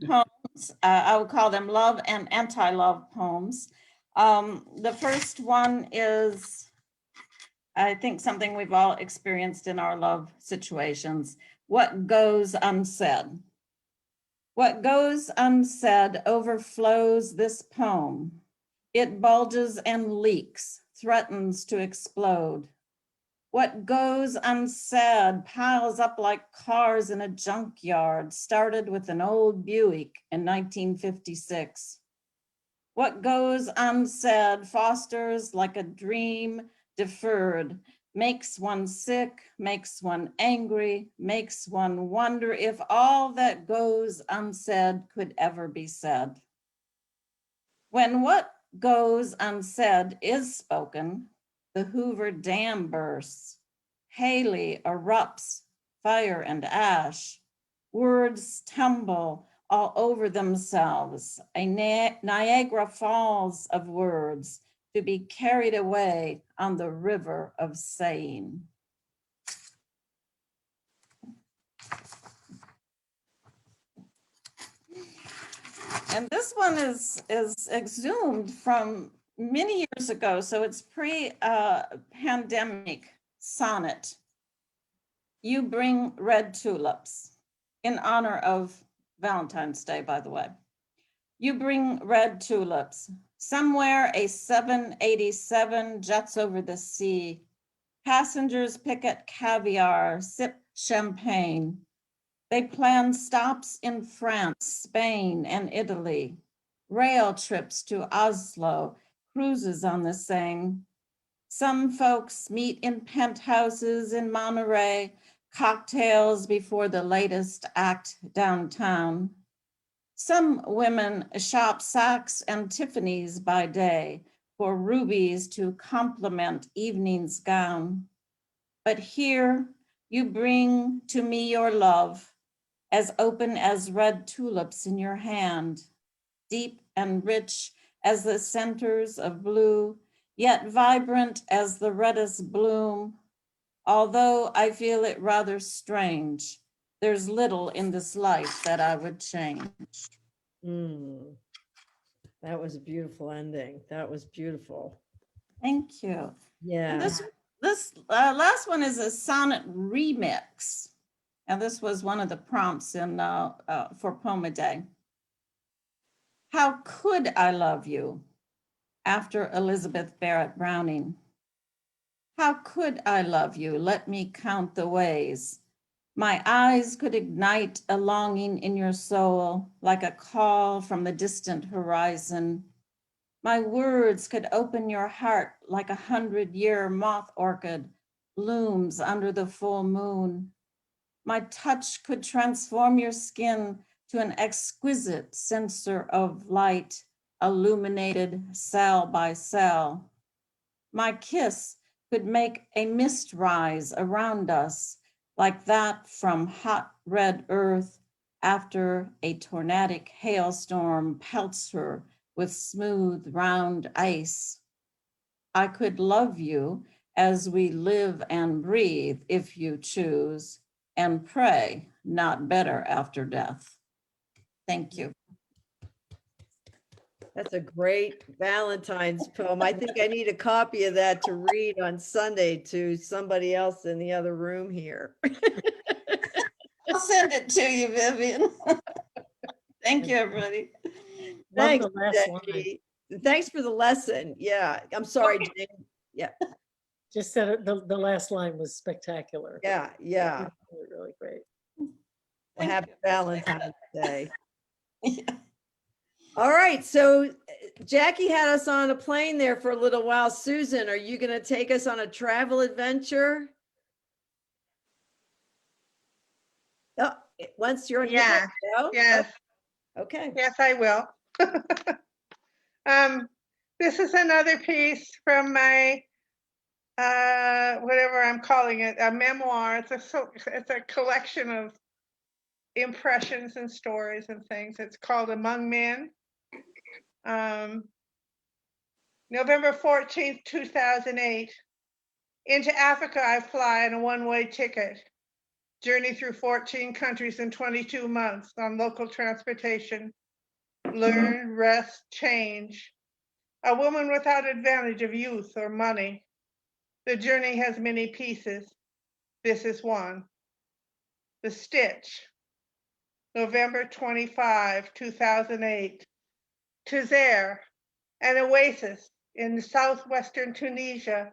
poems. I would call them love and anti-love poems. The first one is, I think, something we've all experienced in our love situations. What goes unsaid. What goes unsaid overflows this poem. It bulges and leaks, threatens to explode. What goes unsaid piles up like cars in a junkyard, started with an old Buick in 1956. What goes unsaid fosters like a dream deferred, makes one sick, makes one angry, makes one wonder if all that goes unsaid could ever be said. When what goes unsaid is spoken, the Hoover Dam bursts, Haley erupts, fire and ash, words tumble all over themselves, a Niagara Falls of words to be carried away on the river of saying. And this one is exhumed from many years ago, so it's pre-pandemic sonnet. You bring red tulips, in honor of Valentine's Day, by the way. You bring red tulips. Somewhere a 787 jets over the sea. Passengers pick at caviar, sip champagne. They plan stops in France, Spain, and Italy, rail trips to Oslo, cruises on the Seine. Some folks meet in penthouses in Monterey, cocktails before the latest act downtown. Some women shop Saks and Tiffany's by day for rubies to complement evening's gown. But here you bring to me your love, as open as red tulips in your hand, deep and rich as the centers of blue, yet vibrant as the reddest bloom. Although I feel it rather strange, there's little in this life that I would change. That was a beautiful ending. That was beautiful. Thank you. Yeah. And this last one is a sonnet remix. And this was one of the prompts in for Poem a Day. How could I love you? After Elizabeth Barrett Browning. How could I love you? Let me count the ways. My eyes could ignite a longing in your soul, like a call from the distant horizon. My words could open your heart like 100-year moth orchid blooms under the full moon. My touch could transform your skin to an exquisite censer of light, illuminated cell by cell. My kiss could make a mist rise around us, like that from hot red earth after a tornadic hailstorm pelts her with smooth round ice. I could love you as we live and breathe if you choose, and pray not better after death. Thank you. That's a great Valentine's poem. I think I need a copy of that to read on Sunday to somebody else in the other room here. I'll send it to you, Vivian. Thank you, everybody. Thanks, the last line. Jackie. Thanks for the lesson. Yeah, I'm sorry, Jane. Yeah, Just said it, the last line was spectacular. yeah. Really, really great. Well, happy Valentine's Day. All right, so Jackie had us on a plane there for a little while. Susan, are you going to take us on a travel adventure? Oh, once you're on. Yeah, yes. Okay. Yes, I will. This is another piece from my whatever I'm calling it, a memoir. It's a collection of impressions and stories and things. It's called Among Men. November 14th, 2008. Into Africa I fly on a one-way ticket. Journey through 14 countries in 22 months on local transportation. Learn, rest, change. A woman without advantage of youth or money. The journey has many pieces. This is one. The Stitch. November 25, 2008. Tazer, an oasis in southwestern Tunisia,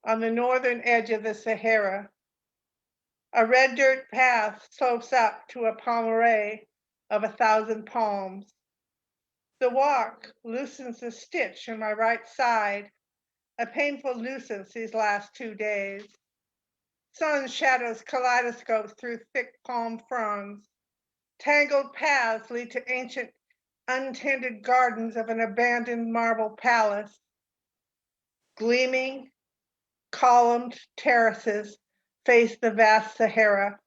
on the northern edge of the Sahara. A red dirt path slopes up to a palmeraie of 1,000 palms. The walk loosens the stitch in my right side, a painful nuisance these last 2 days. Sun shadows kaleidoscopes through thick palm fronds. Tangled paths lead to ancient, untended gardens of an abandoned marble palace. Gleaming, columned terraces face the vast Sahara.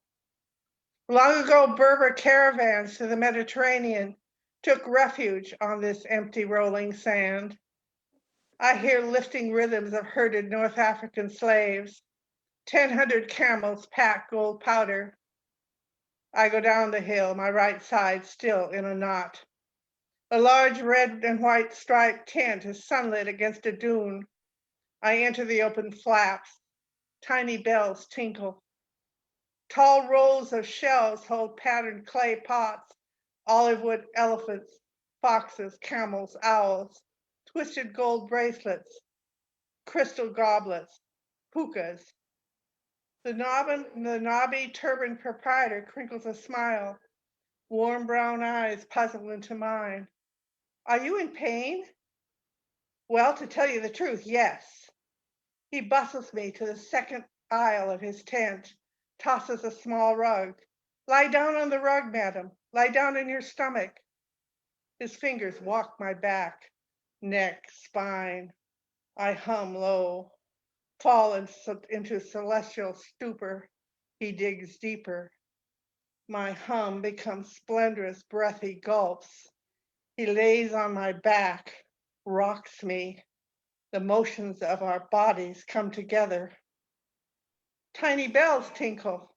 Long ago, Berber caravans to the Mediterranean took refuge on this empty rolling sand. I hear lifting rhythms of herded North African slaves. 1,000 camels pack gold powder. I go down the hill, my right side still in a knot. A large red and white striped tent is sunlit against a dune. I enter the open flaps. Tiny bells tinkle. Tall rows of shelves hold patterned clay pots, olive wood elephants, foxes, camels, owls, twisted gold bracelets, crystal goblets, hookahs. The knobby turbaned proprietor crinkles a smile. Warm brown eyes puzzle into mine. Are you in pain? Well, to tell you the truth, yes. He bustles me to the second aisle of his tent, tosses a small rug. Lie down on the rug, madam. Lie down in your stomach. His fingers walk my back, neck, spine. I hum low, fall into celestial stupor. He digs deeper. My hum becomes splendorous, breathy gulps. He lays on my back, rocks me. The motions of our bodies come together. Tiny bells tinkle.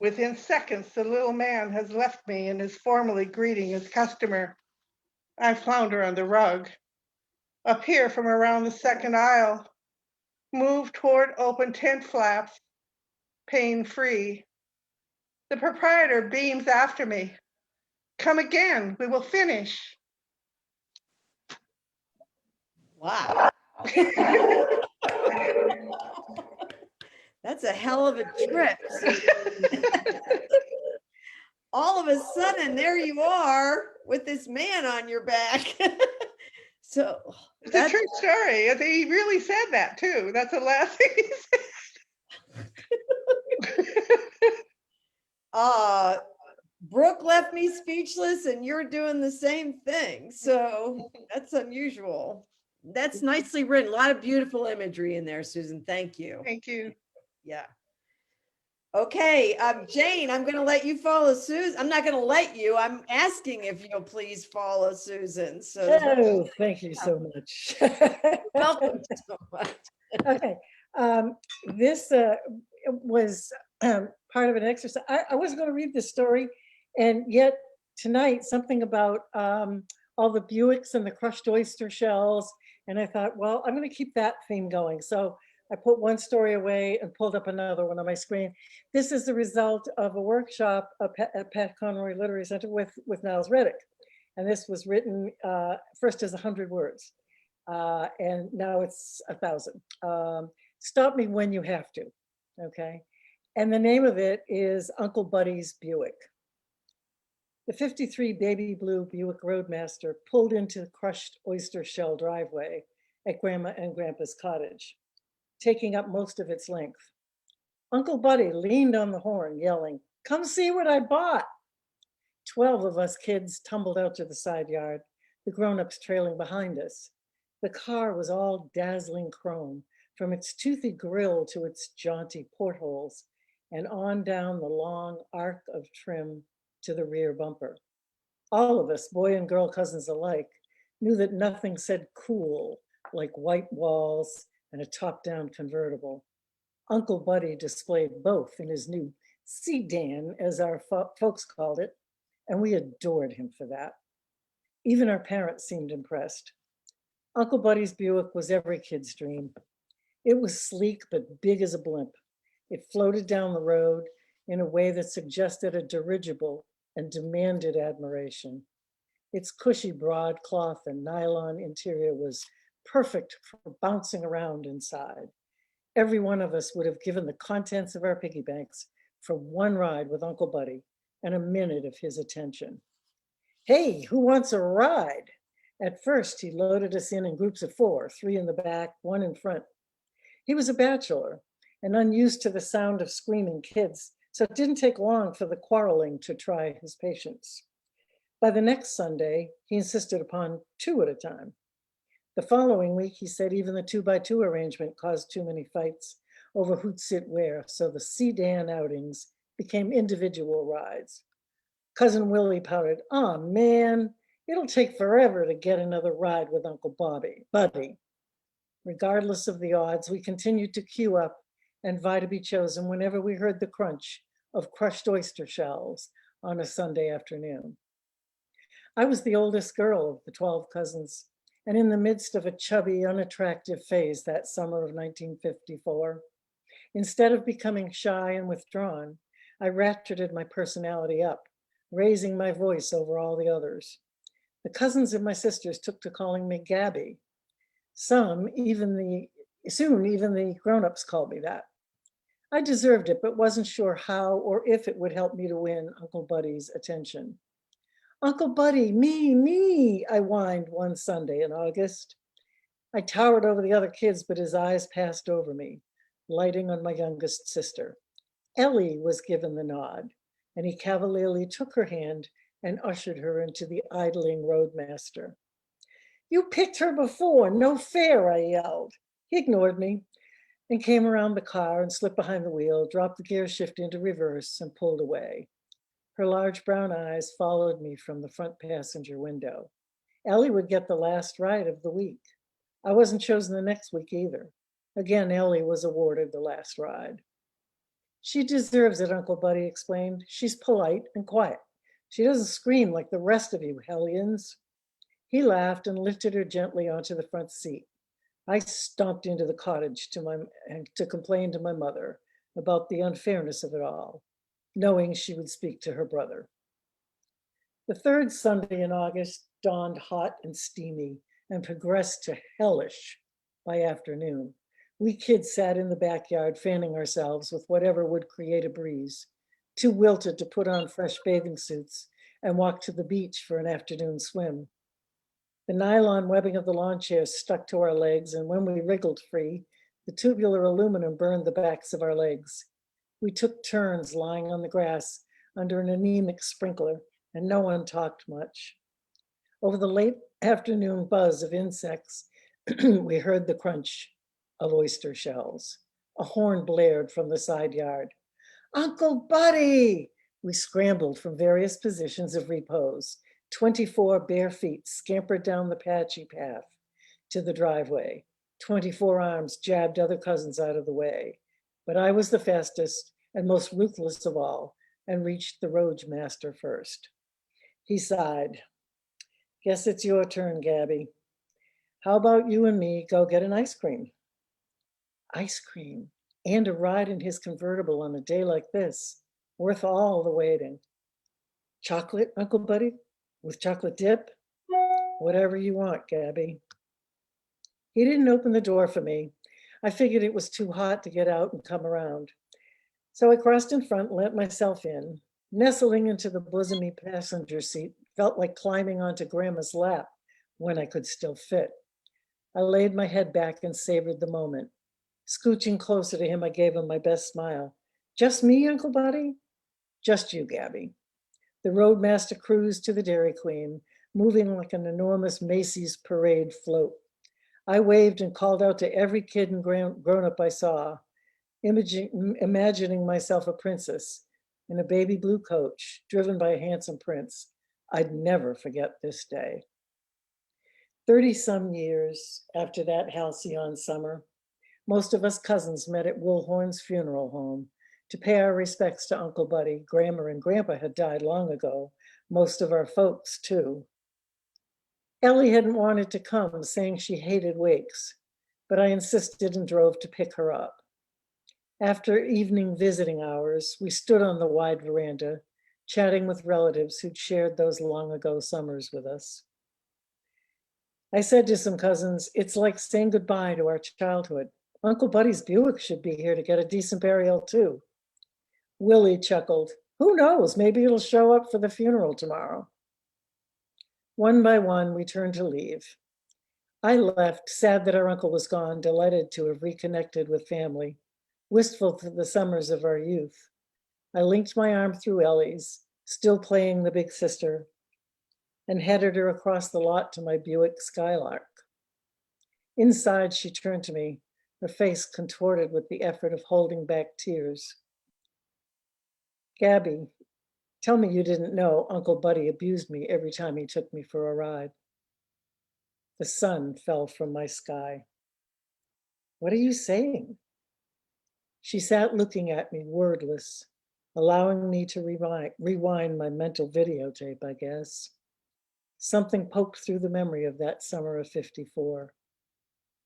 Within seconds, the little man has left me and is formally greeting his customer. I flounder on the rug, appear from around the second aisle, move toward open tent flaps, pain-free. The proprietor beams after me. Come again, we will finish. Wow. That's a hell of a trip. All of a sudden, there you are with this man on your back. So it's a true story. He really said that too. That's the last thing he said. Brooke left me speechless and you're doing the same thing. So that's unusual. That's nicely written. A lot of beautiful imagery in there, Susan. Thank you. Thank you. Yeah. Okay, Jane, I'm going to let you follow Susan. I'm not going to let you. I'm asking if you'll please follow Susan. So Oh, thank you so much. welcome so much. Okay, this was part of an exercise. I wasn't going to read this story, and yet tonight something about all the Buicks and the crushed oyster shells, and I thought, well, I'm going to keep that theme going. So I put one story away and pulled up another one on my screen. This is the result of a workshop at Pat Conroy Literary Center with Niles Reddick. And this was written first as 100 words, and now it's 1,000. Stop me when you have to, okay? And the name of it is Uncle Buddy's Buick. The 53 baby blue Buick Roadmaster pulled into the crushed oyster shell driveway at Grandma and Grandpa's cottage, taking up most of its length. Uncle Buddy leaned on the horn, yelling, "Come see what I bought." 12 of us kids tumbled out to the side yard, the grown-ups trailing behind us. The car was all dazzling chrome, from its toothy grille to its jaunty portholes, and on down the long arc of trim to the rear bumper. All of us, boy and girl cousins alike, knew that nothing said cool like white walls and a top-down convertible. Uncle Buddy displayed both in his new sedan, as our folks called it, and we adored him for that. Even our parents seemed impressed. Uncle Buddy's Buick was every kid's dream. It was sleek but big as a blimp. It floated down the road in a way that suggested a dirigible and demanded admiration. Its cushy broadcloth and nylon interior was perfect for bouncing around inside, Every one of us would have given the contents of our piggy banks for one ride with Uncle Buddy and a minute of his attention. Hey, who wants a ride? At first, he loaded us in groups of 4, 3 in the back, 1 in front. He was a bachelor and unused to the sound of screaming kids, so it didn't take long for the quarreling to try his patience. By the next Sunday, he insisted upon 2 at a time. The following week, he said even the 2x2 arrangement caused too many fights over who'd sit where, so the sedan outings became individual rides. Cousin Willie pouted, "Aw, man, it'll take forever to get another ride with Uncle Buddy." Regardless of the odds, we continued to queue up and vie to be chosen whenever we heard the crunch of crushed oyster shells on a Sunday afternoon. I was the oldest girl of the 12 cousins, and in the midst of a chubby, unattractive phase that summer of 1954, instead of becoming shy and withdrawn, I ratcheted my personality up, raising my voice over all the others. The cousins and my sisters took to calling me Gabby. Soon even the grown-ups called me that. I deserved it, but wasn't sure how or if it would help me to win Uncle Buddy's attention. "Uncle Buddy, me," I whined one Sunday in August. I towered over the other kids, but his eyes passed over me, lighting on my youngest sister. Ellie was given the nod, and he cavalierly took her hand and ushered her into the idling roadmaster. "You picked her before, no fair," I yelled. He ignored me and came around the car and slipped behind the wheel, dropped the gear shift into reverse and pulled away. Her large brown eyes followed me from the front passenger window. Ellie would get the last ride of the week. I wasn't chosen the next week either. Again, Ellie was awarded the last ride. "She deserves it," Uncle Buddy explained. "She's polite and quiet. She doesn't scream like the rest of you hellions." He laughed and lifted her gently onto the front seat. I stomped into the cottage to complain to my mother about the unfairness of it all, knowing she would speak to her brother. The third Sunday in August dawned hot and steamy and progressed to hellish by afternoon. We kids sat in the backyard fanning ourselves with whatever would create a breeze, too wilted to put on fresh bathing suits and walk to the beach for an afternoon swim. The nylon webbing of the lawn chairs stuck to our legs, and when we wriggled free, the tubular aluminum burned the backs of our legs. We took turns lying on the grass under an anemic sprinkler, and no one talked much. Over the late afternoon buzz of insects, we heard the crunch of oyster shells. A horn blared from the side yard. "Uncle Buddy!" We scrambled from various positions of repose. 24 bare feet scampered down the patchy path to the driveway. 24 arms jabbed other cousins out of the way. But I was the fastest and most ruthless of all and reached the roadmaster first. He sighed. "Guess it's your turn, Gabby. How about you and me go get an ice cream?" Ice cream and a ride in his convertible on a day like this, worth all the waiting. "Chocolate, Uncle Buddy? With chocolate dip?" "Whatever you want, Gabby." He didn't open the door for me. I figured it was too hot to get out and come around. So I crossed in front and let myself in. Nestling into the bosomy passenger seat felt like climbing onto Grandma's lap when I could still fit. I laid my head back and savored the moment. Scooching closer to him, I gave him my best smile. "Just me, Uncle Buddy?" "Just you, Gabby." The roadmaster cruised to the Dairy Queen, moving like an enormous Macy's parade float. I waved and called out to every kid and grown-up I saw, imagining myself a princess in a baby blue coach driven by a handsome prince. I'd never forget this day. 30-some years after that halcyon summer, most of us cousins met at Wilhorn's funeral home to pay our respects to Uncle Buddy. Grandma and Grandpa had died long ago, most of our folks too. Ellie hadn't wanted to come, saying she hated wakes, but I insisted and drove to pick her up. After evening visiting hours, we stood on the wide veranda, chatting with relatives who'd shared those long ago summers with us. I said to some cousins, "It's like saying goodbye to our childhood. Uncle Buddy's Buick should be here to get a decent burial too. Willie chuckled. Who knows? Maybe it'll show up for the funeral tomorrow. One by one, we turned to leave. I left, sad that our uncle was gone, delighted to have reconnected with family, wistful to the summers of our youth. I linked my arm through Ellie's, still playing the big sister, and headed her across the lot to my Buick Skylark. Inside, she turned to me, her face contorted with the effort of holding back tears. Gabby, tell me you didn't know Uncle Buddy abused me every time he took me for a ride. The sun fell from my sky. What are you saying? She sat looking at me, wordless, allowing me to rewind my mental videotape, I guess. Something poked through the memory of that summer of '54.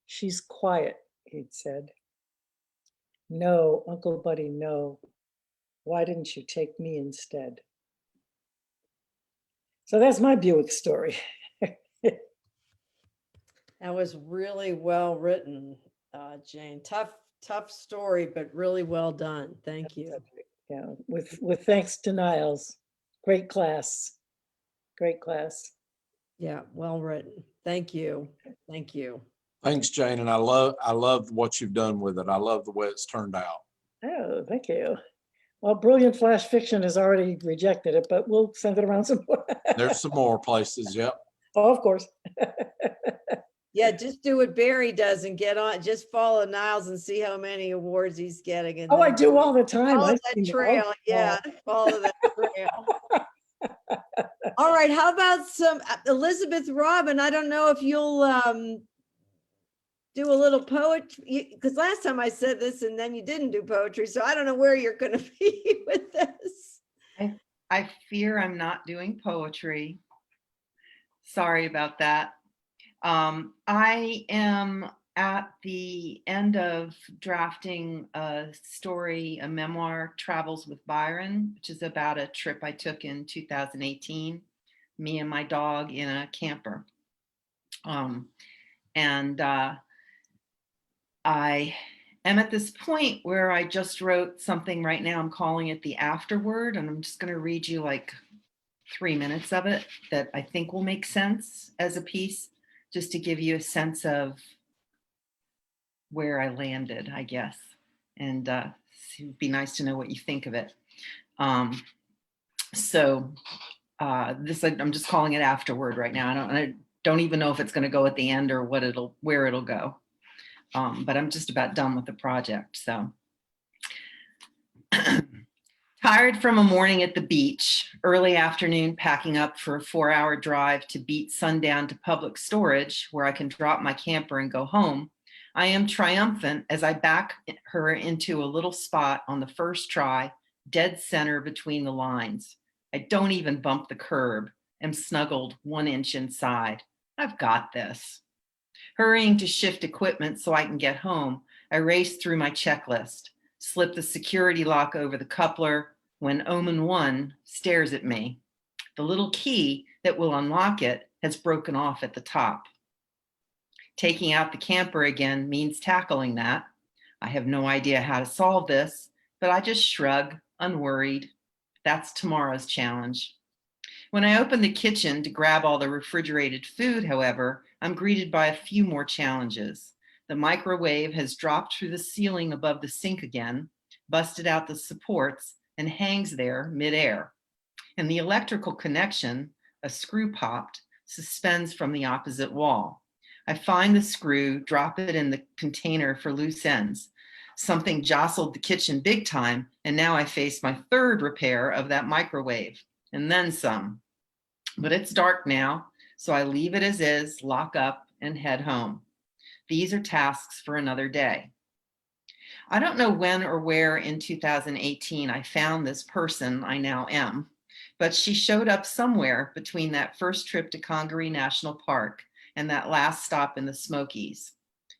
She's quiet, he'd said. No, Uncle Buddy, no. Why didn't you take me instead? So that's my Buick story. That was really well written, Jane. Tough story, but really well done. Thank you. Yeah, with thanks to Niles. Great class. Great class. Yeah, well written. Thank you. Thank you. Thanks, Jane. And I love what you've done with it. I love the way it's turned out. Oh, thank you. Well, Brilliant Flash Fiction has already rejected it, but we'll send it around some more. There's some more places. Yep. Oh, of course. Yeah, just do what Barry does and get on. Just follow Niles and see how many awards he's getting. And Oh, I then do all the time. follow I've that seen trail. all- Yeah, follow that trail. All right. How about some Elizabeth Robin? I don't know if you'll do a little poetry, because last time I said this and then you didn't do poetry. So I don't know where you're going to be with this. I fear I'm not doing poetry. Sorry about that. I am at the end of drafting a story, a memoir, Travels with Byron, which is about a trip I took in 2018, me and my dog in a camper. I am at this point where I just wrote something right now. I'm calling it the afterword, and I'm just going to read you like 3 minutes of it that I think will make sense as a piece, just to give you a sense of where I landed, I guess. And it would be nice to know what you think of it. I'm just calling it afterward right now. I don't even know if it's going to go at the end or where it'll go. But I'm just about done with the project. So tired from a morning at the beach, early afternoon packing up for a 4-hour drive to beat sundown to public storage where I can drop my camper and go home, I am triumphant as I back her into a little spot on the first try, dead center between the lines. I don't even bump the curb, am snuggled 1 inch inside. I've got this. Hurrying to shift equipment so I can get home, I race through my checklist, slip the security lock over the coupler when Omen 1 stares at me. The little key that will unlock it has broken off at the top. Taking out the camper again means tackling that. I have no idea how to solve this, but I just shrug, unworried. That's tomorrow's challenge. When I open the kitchen to grab all the refrigerated food, however, I'm greeted by a few more challenges. The microwave has dropped through the ceiling above the sink again, busted out the supports, and hangs there midair. And the electrical connection, a screw popped, suspends from the opposite wall. I find the screw, drop it in the container for loose ends. Something jostled the kitchen big time, and now I face my third repair of that microwave, and then some. But it's dark now, so I leave it as is, lock up, and head home. These are tasks for another day. I don't know when or where in 2018 I found this person I now am, but she showed up somewhere between that first trip to Congaree National Park and that last stop in the Smokies.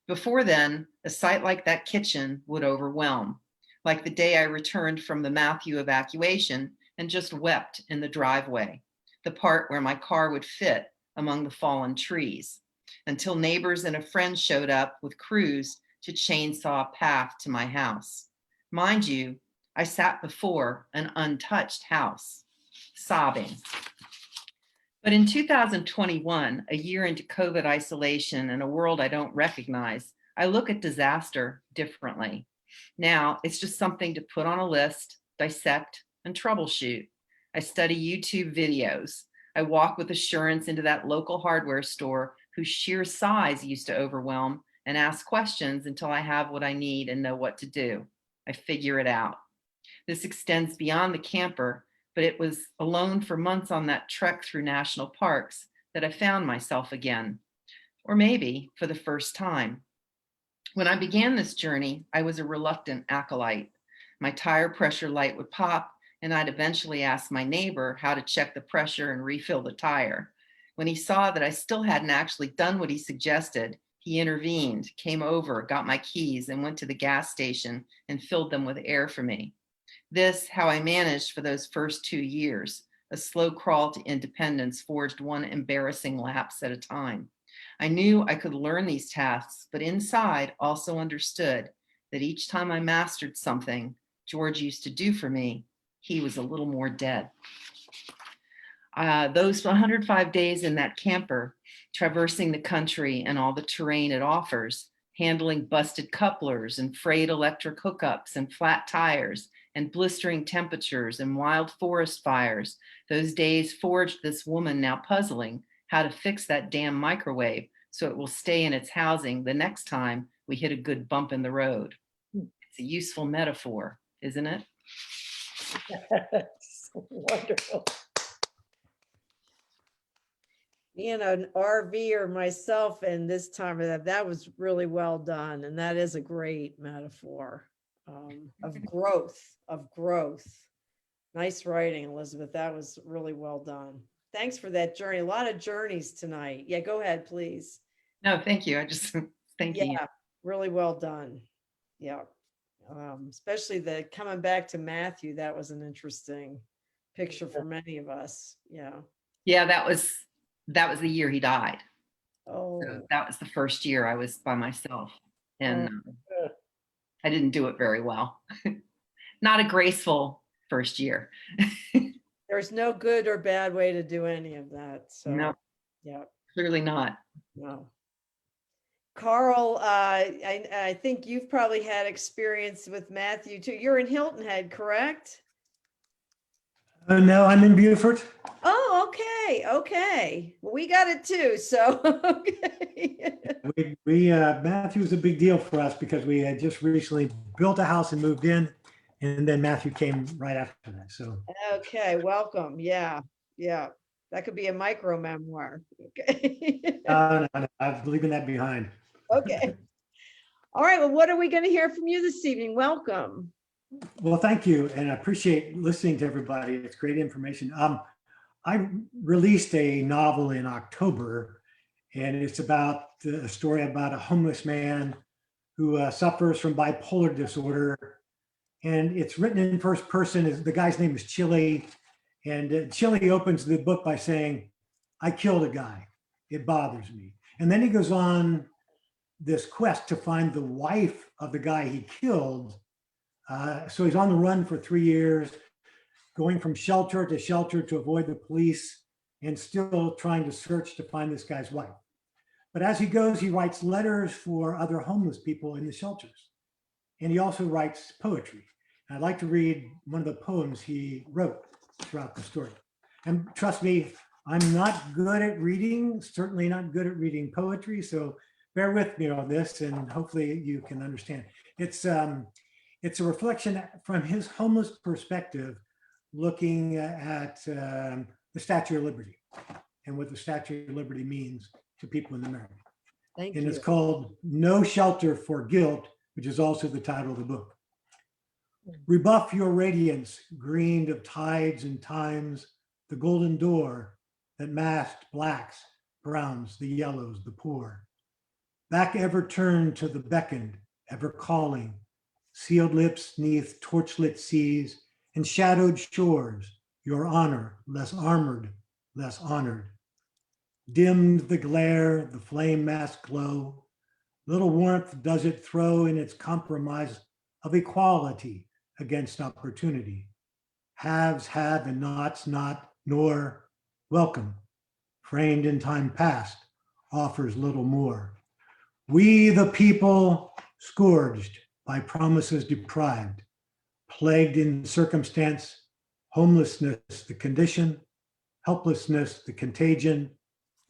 Before then, a site like that kitchen would overwhelm, like the day I returned from the Matthew evacuation and just wept in the driveway, the part where my car would fit among the fallen trees, until neighbors and a friend showed up with crews to chainsaw a path to my house. Mind you, I sat before an untouched house, sobbing. But in 2021, a year into COVID isolation and a world I don't recognize, I look at disaster differently. Now it's just something to put on a list, dissect, and troubleshoot. I study YouTube videos. I walk with assurance into that local hardware store whose sheer size used to overwhelm, and ask questions until I have what I need and know what to do. I figure it out. This extends beyond the camper, but it was alone for months on that trek through national parks that I found myself again, or maybe for the first time. When I began this journey, I was a reluctant acolyte. My tire pressure light would pop, and I'd eventually ask my neighbor how to check the pressure and refill the tire. When he saw that I still hadn't actually done what he suggested, he intervened, came over, got my keys, and went to the gas station and filled them with air for me. This, how I managed for those first 2 years, a slow crawl to independence forged one embarrassing lapse at a time. I knew I could learn these tasks, but inside also understood that each time I mastered something George used to do for me, he was a little more dead. Those 105 days in that camper, traversing the country and all the terrain it offers, handling busted couplers and frayed electric hookups and flat tires and blistering temperatures and wild forest fires, those days forged this woman now puzzling how to fix that damn microwave so it will stay in its housing the next time we hit a good bump in the road. It's a useful metaphor, isn't it? Wonderful. Being an RVer myself, and this time that was really well done, and that is a great metaphor of growth. Nice writing, Elizabeth. That was really well done. Thanks for that journey. A lot of journeys tonight. Yeah, go ahead, please. No, thank you. I just thank you. Yeah, really well done. Yeah, especially the coming back to Matthew. That was an interesting picture for many of us. Yeah. Yeah, that was the year he died. Oh, So that was the first year I was by myself, and I didn't do it very well. Not a graceful first year. there's no good or bad way to do any of that. So No, yeah, clearly not. no. Carl, I think you've probably had experience with Matthew too. You're in Hilton Head, correct? No, I'm in Beaufort. Oh, okay. Well, we got it too. So okay. Matthew's a big deal for us because we had just recently built a house and moved in, and then Matthew came right after that. So Okay, welcome. Yeah. That could be a micro memoir. Okay. no, I'm leaving that behind. Okay. All right. Well, what are we going to hear from you this evening? Welcome. Well, thank you, and I appreciate listening to everybody. It's great information. I released a novel in October, and it's about a story about a homeless man who suffers from bipolar disorder. And it's written in first person. The guy's name is Chili. And Chili opens the book by saying, "I killed a guy. It bothers me." And then he goes on this quest to find the wife of the guy he killed. So he's on the run for 3 years, going from shelter to shelter to avoid the police, and still trying to search to find this guy's wife. But as he goes, he writes letters for other homeless people in the shelters. And he also writes poetry. And I'd like to read one of the poems he wrote throughout the story. And trust me, I'm not good at reading, certainly not good at reading poetry. So bear with me on this, and hopefully you can understand. It's a reflection from his homeless perspective, looking at the Statue of Liberty and what the Statue of Liberty means to people in America. Thank And you. it's called No Shelter for Guilt, which is also the title of the book. Rebuff your radiance, greened of tides and times, the golden door that masked blacks, browns, the yellows, the poor. Back ever turned to the beckoned, ever calling, sealed lips neath torchlit seas and shadowed shores, your honor, less armored, less honored. Dimmed the glare, the flame mask glow, Little warmth does it throw in its compromise of equality against opportunity. Haves have and nots not, nor welcome, framed in time past, offers little more. We the people scourged by promises deprived, plagued in circumstance, homelessness the condition, helplessness the contagion,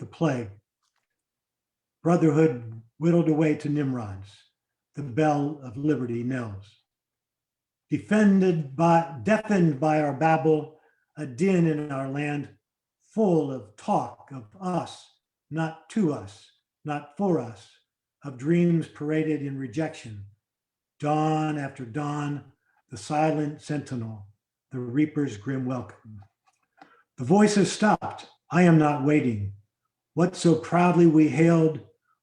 the plague. Brotherhood whittled away to Nimrods, the bell of liberty knells. Deafened by our babble, a din in our land, full of talk of us, not to us, not for us, of dreams paraded in rejection. Dawn after dawn, the silent sentinel, the reaper's grim welcome. The voices stopped. I am not waiting. What so proudly we hailed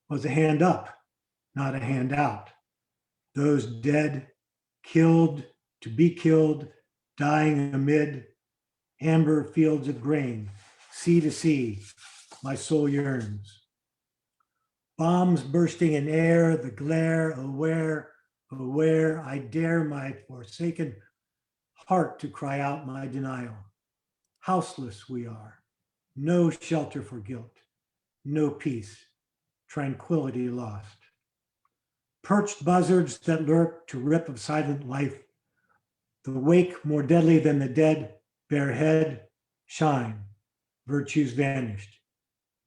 was a hand up, not a hand out. Those dead, killed, to be killed, dying amid amber fields of grain, sea to sea, my soul yearns. Bombs bursting in air, the glare, aware, I dare my forsaken heart to cry out my denial. Houseless we are, no shelter for guilt, no peace, tranquility lost. Perched buzzards that lurk to rip of silent life, the wake more deadly than the dead, bare head, shine, virtues vanished.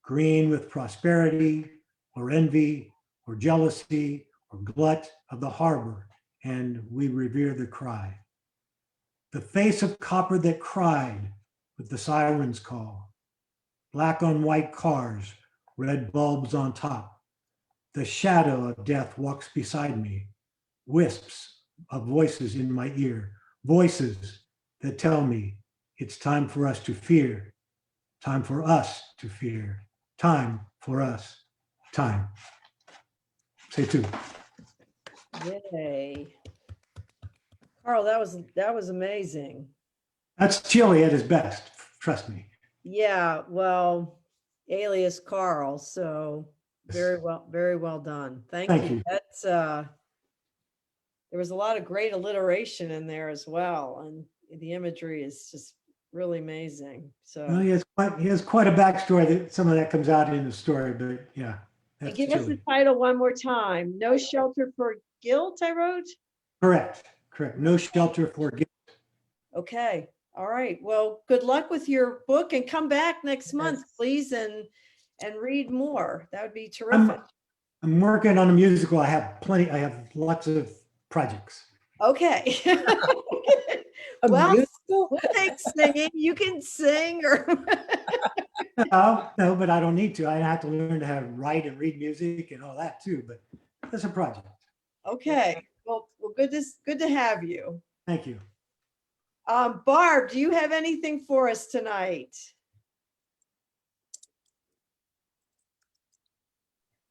Green with prosperity, or envy, or jealousy, or glut of the harbor, and we revere the cry. The face of copper that cried with the siren's call. Black on white cars, red bulbs on top. The shadow of death walks beside me, wisps of voices in my ear, voices that tell me it's time for us to fear, time for us to fear, time for us, time. Say two. Yay. Carl, that was amazing. That's Chile at his best, trust me. Yeah, well, alias Carl, so very well done. Thank you. That's there was a lot of great alliteration in there as well, and the imagery is just really amazing. So well, he has quite a backstory that some of that comes out in the story, but yeah. That's give us the title one more time. No Shelter for Guilt, I wrote. Correct. No shelter for guilt. Okay. All right. Well, good luck with your book, and come back next month, please, and read more. That would be terrific. I'm working on a musical. I have lots of projects. Okay. Well, we'll take singing. You can sing or No, but I don't need to. I have to learn to write and read music and all that too, but that's a project. Okay. Well, good to have you. Thank you. Barb, do you have anything for us tonight?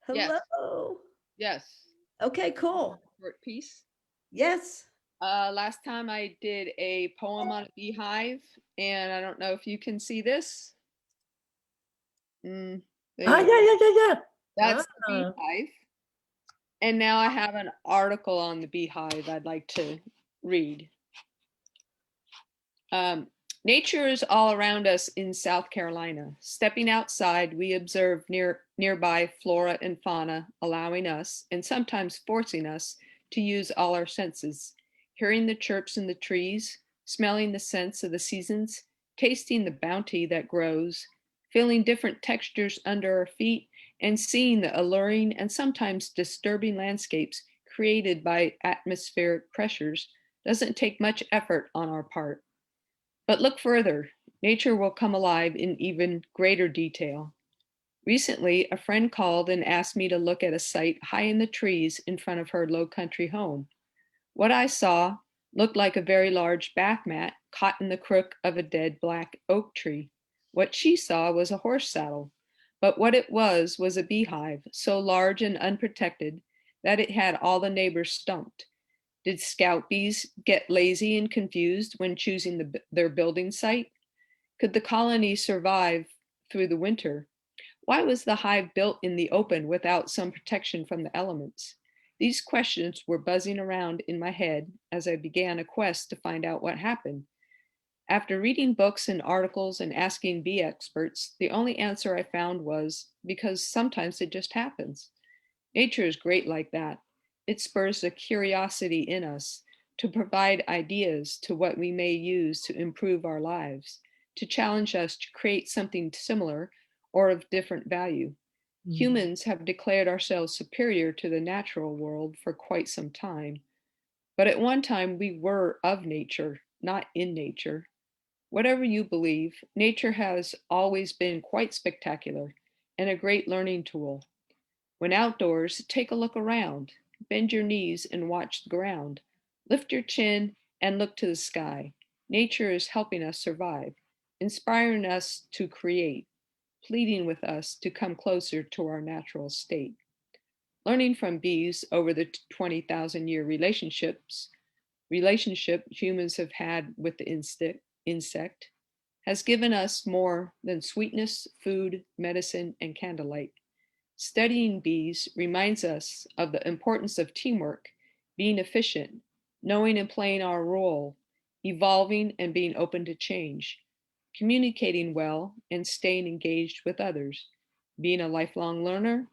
Hello. Yes. Okay, cool. Short piece. Yes. Last time I did a poem on a beehive, and I don't know if you can see this. Yeah. That's the beehive. And now I have an article on the beehive I'd like to read. Nature is all around us in South Carolina. Stepping outside, we observe nearby flora and fauna, allowing us, and sometimes forcing us, to use all our senses. Hearing the chirps in the trees, smelling the scents of the seasons, tasting the bounty that grows, feeling different textures under our feet, and seeing the alluring and sometimes disturbing landscapes created by atmospheric pressures doesn't take much effort on our part. But look further, nature will come alive in even greater detail. Recently, a friend called and asked me to look at a site high in the trees in front of her lowcountry home. What I saw looked like a very large bath mat caught in the crook of a dead black oak tree. What she saw was a horse saddle, but what it was a beehive so large and unprotected that it had all the neighbors stumped. Did scout bees get lazy and confused when choosing their building site? Could the colony survive through the winter? Why was the hive built in the open without some protection from the elements? These questions were buzzing around in my head as I began a quest to find out what happened. After reading books and articles and asking bee experts, the only answer I found was because sometimes it just happens. Nature is great like that. It spurs a curiosity in us to provide ideas to what we may use to improve our lives, to challenge us to create something similar or of different value. Humans have declared ourselves superior to the natural world for quite some time. But at one time, we were of nature, not in nature. Whatever you believe, nature has always been quite spectacular and a great learning tool. When outdoors, take a look around, bend your knees and watch the ground. Lift your chin and look to the sky. Nature is helping us survive, inspiring us to create, pleading with us to come closer to our natural state. Learning from bees over the 20,000-year relationship humans have had with the insect has given us more than sweetness, food, medicine, and candlelight. Studying bees reminds us of the importance of teamwork, being efficient, knowing and playing our role, evolving and being open to change, communicating well and staying engaged with others, being a lifelong learner,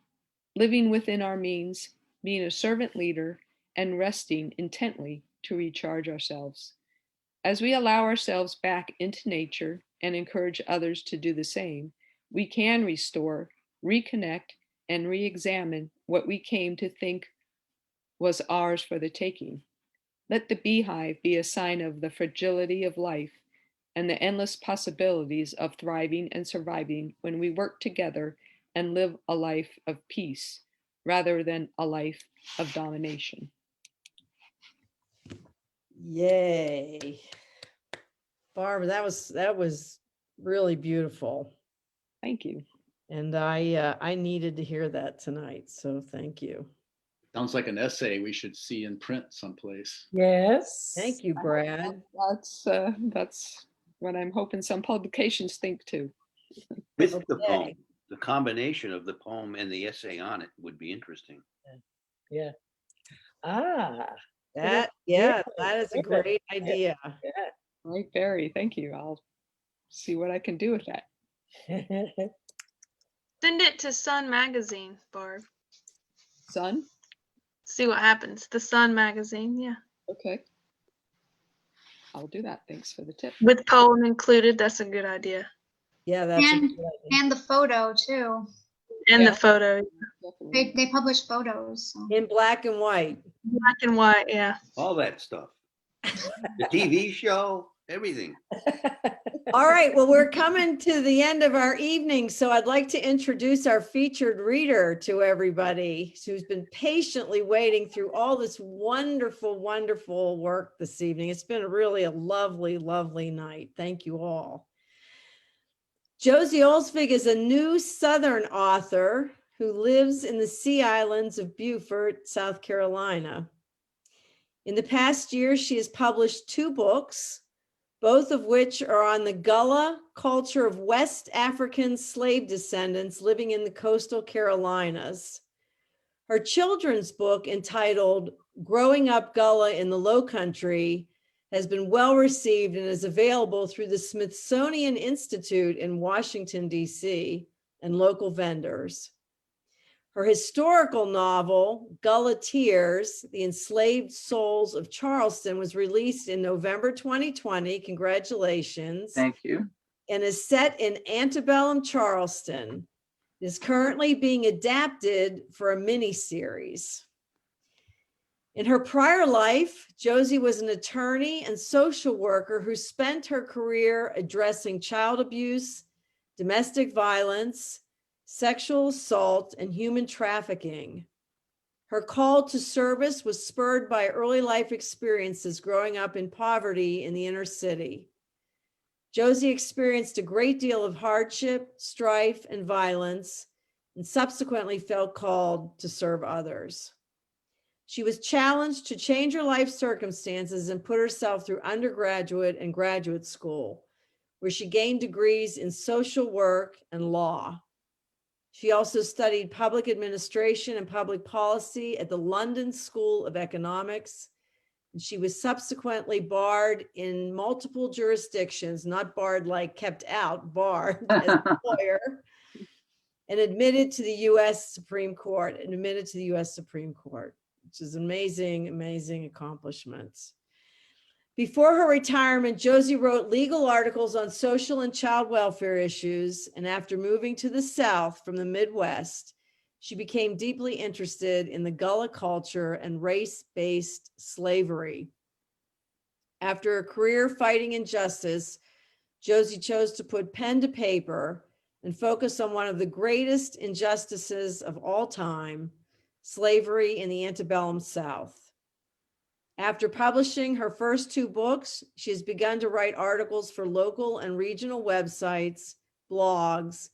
living within our means, being a servant leader, and resting intently to recharge ourselves. As we allow ourselves back into nature and encourage others to do the same, we can restore, reconnect, and re-examine what we came to think was ours for the taking. Let the beehive be a sign of the fragility of life and the endless possibilities of thriving and surviving when we work together and live a life of peace rather than a life of domination. Yay. Barbara, that was really beautiful. Thank you. And I needed to hear that tonight, so thank you. Sounds like an essay we should see in print someplace. Yes. Thank you, Brad. That's what I'm hoping some publications think too. With the poem, the combination of the poem and the essay on it would be interesting. Yeah. Ah. That is a great idea. Right, Barry, thank you. I'll see what I can do with that. Send it to Sun Magazine, Barb. Sun? See what happens. The Sun Magazine, yeah. Okay. I'll do that. Thanks for the tip. With poem included, that's a good idea. Yeah, that's and the photo too. And the photo. They publish photos. So. In black and white. Black and white, yeah. All that stuff. The TV show, everything. All right, well, we're coming to the end of our evening, so I'd like to introduce our featured reader to everybody who's been patiently waiting through all this wonderful, wonderful work this evening. It's been really a lovely, lovely night. Thank you all. Josie Olsfig is a new Southern author who lives in the Sea Islands of Beaufort, South Carolina. In the past year, she has published 2 books, both of which are on the Gullah culture of West African slave descendants living in the coastal Carolinas. Her children's book, entitled Growing Up Gullah in the Lowcountry, has been well received and is available through the Smithsonian Institute in Washington, D.C., and local vendors. Her historical novel, Gullah Tears, The Enslaved Souls of Charleston, was released in November 2020. Congratulations. Thank you. And is set in antebellum Charleston. It is currently being adapted for a miniseries. In her prior life, Josie was an attorney and social worker who spent her career addressing child abuse, domestic violence, sexual assault, and human trafficking. Her call to service was spurred by early life experiences growing up in poverty in the inner city. Josie experienced a great deal of hardship, strife, and violence, and subsequently felt called to serve others. She was challenged to change her life circumstances and put herself through undergraduate and graduate school, where she gained degrees in social work and law. She also studied public administration and public policy at the London School of Economics. And she was subsequently barred in multiple jurisdictions, not barred like kept out, barred as a lawyer, and admitted to the U.S. Supreme Court, which is amazing, amazing accomplishments. Before her retirement, Josie wrote legal articles on social and child welfare issues, and after moving to the South from the Midwest, she became deeply interested in the Gullah culture and race-based slavery. After a career fighting injustice, Josie chose to put pen to paper and focus on one of the greatest injustices of all time, slavery in the antebellum South. After publishing her first 2 books, she has begun to write articles for local and regional websites, blogs,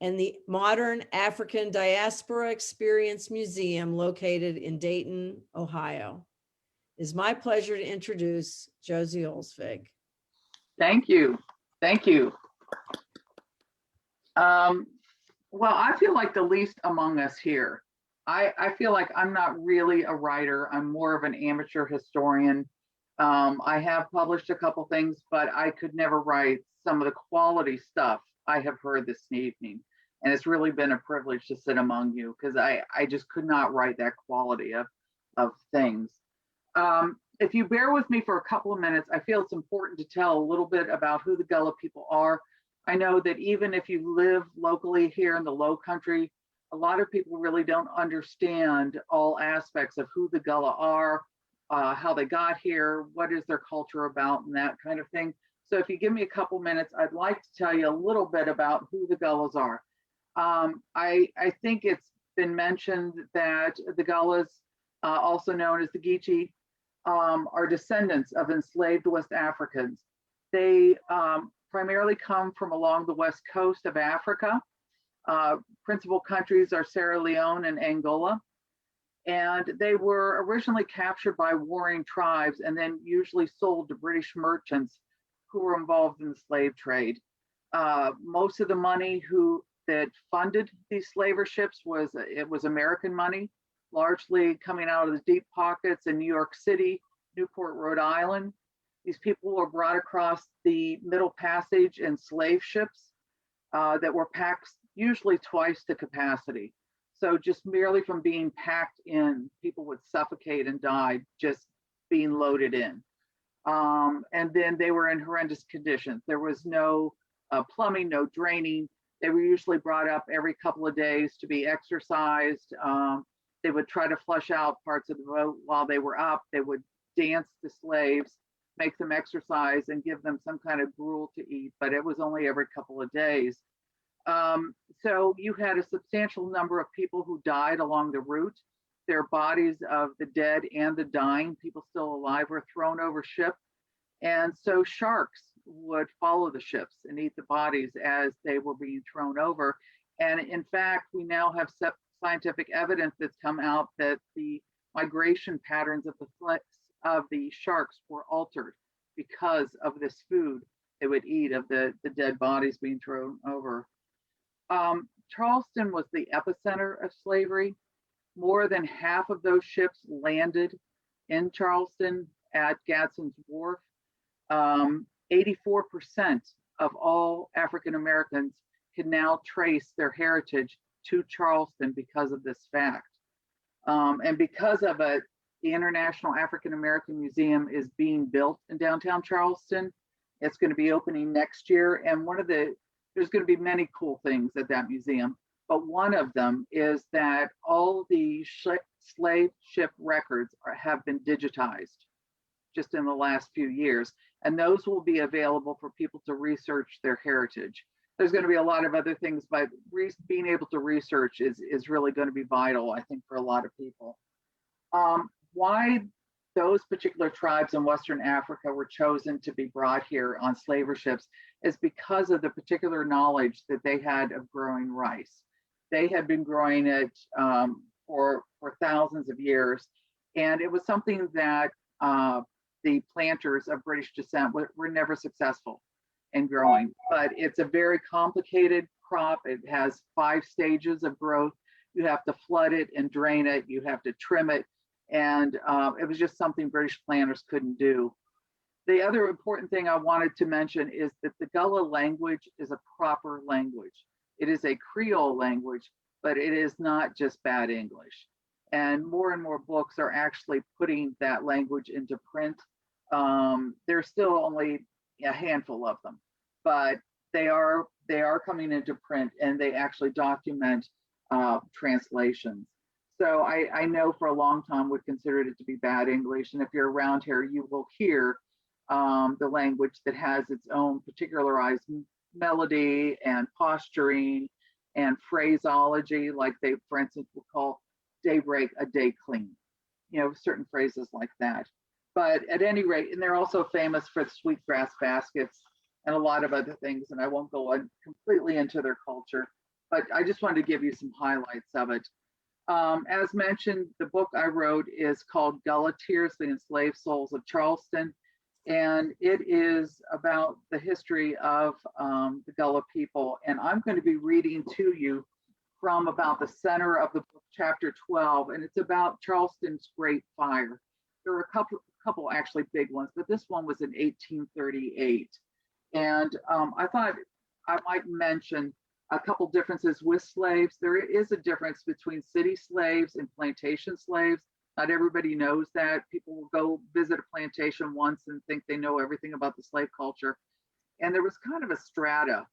and the Modern African Diaspora Experience Museum located in Dayton, Ohio. It is my pleasure to introduce Josie Olsfig. Thank you. Thank you. Well, I feel like the least among us here. I feel like I'm not really a writer. I'm more of an amateur historian. I have published a couple things, but I could never write some of the quality stuff I have heard this evening. And it's really been a privilege to sit among you because I just could not write that quality of things. If you bear with me for a couple of minutes, I feel it's important to tell a little bit about who the Gullah people are. I know that even if you live locally here in the Lowcountry, a lot of people really don't understand all aspects of who the Gullah are, how they got here, what is their culture about, and that kind of thing. So if you give me a couple minutes, I'd like to tell you a little bit about who the Gullahs are. I think it's been mentioned that the Gullahs, also known as the Geechee, are descendants of enslaved West Africans. They primarily come from along the west coast of Africa. Principal countries are Sierra Leone and Angola. And they were originally captured by warring tribes and then usually sold to British merchants who were involved in the slave trade. Most of the money that funded these slaver ships was American money, largely coming out of the deep pockets in New York City, Newport, Rhode Island. These people were brought across the Middle Passage in slave ships that were packed usually twice the capacity. So just merely from being packed in, people would suffocate and die just being loaded in. And then they were in horrendous conditions. There was no plumbing, no draining. They were usually brought up every couple of days to be exercised. They would try to flush out parts of the boat while they were up. They would dance the slaves, make them exercise, and give them some kind of gruel to eat, but it was only every couple of days. So you had a substantial number of people who died along the route. Their bodies of the dead and the dying, people still alive, were thrown over ship. And so sharks would follow the ships and eat the bodies as they were being thrown over. And in fact, we now have scientific evidence that's come out that the migration patterns of the sharks were altered because of this food they would eat of the dead bodies being thrown over. Charleston was the epicenter of slavery. More than half of those ships landed in Charleston at Gadsden's Wharf. 84% of all African Americans can now trace their heritage to Charleston because of this fact. And because of it, the International African American Museum is being built in downtown Charleston. It's going to be opening next year. And there's going to be many cool things at that museum, but one of them is that all the slave ship records have been digitized just in the last few years, and those will be available for people to research their heritage. There's going to be a lot of other things, but being able to research is really going to be vital, I think, for a lot of people. Why those particular tribes in Western Africa were chosen to be brought here on slaver ships is because of the particular knowledge that they had of growing rice. They had been growing it for thousands of years, and it was something that the planters of British descent were never successful in growing. But it's a very complicated crop. It has 5 stages of growth. You have to flood it and drain it. You have to trim it. And it was just something British planters couldn't do. The other important thing I wanted to mention is that the Gullah language is a proper language. It is a Creole language, but it is not just bad English. And more books are actually putting that language into print. There's still only a handful of them, but they are coming into print, and they actually document translations. So I know for a long time would consider it to be bad English. And if you're around here, you will hear the language that has its own particularized melody and posturing and phraseology, like they, for instance, will call daybreak a day clean, you know, certain phrases like that. But at any rate, and they're also famous for the sweetgrass baskets and a lot of other things, and I won't go completely into their culture, but I just wanted to give you some highlights of it. As mentioned, the book I wrote is called Gullah Tears, The Enslaved Souls of Charleston, and it is about the history of the Gullah people. And I'm going to be reading to you from about the center of the book, chapter 12, and it's about Charleston's Great Fire. There are a couple actually big ones, but this one was in 1838. And I thought I might mention a couple differences with slaves. There is a difference between city slaves and plantation slaves. Not everybody knows that. People will go visit a plantation once and think they know everything about the slave culture. And there was kind of a strata.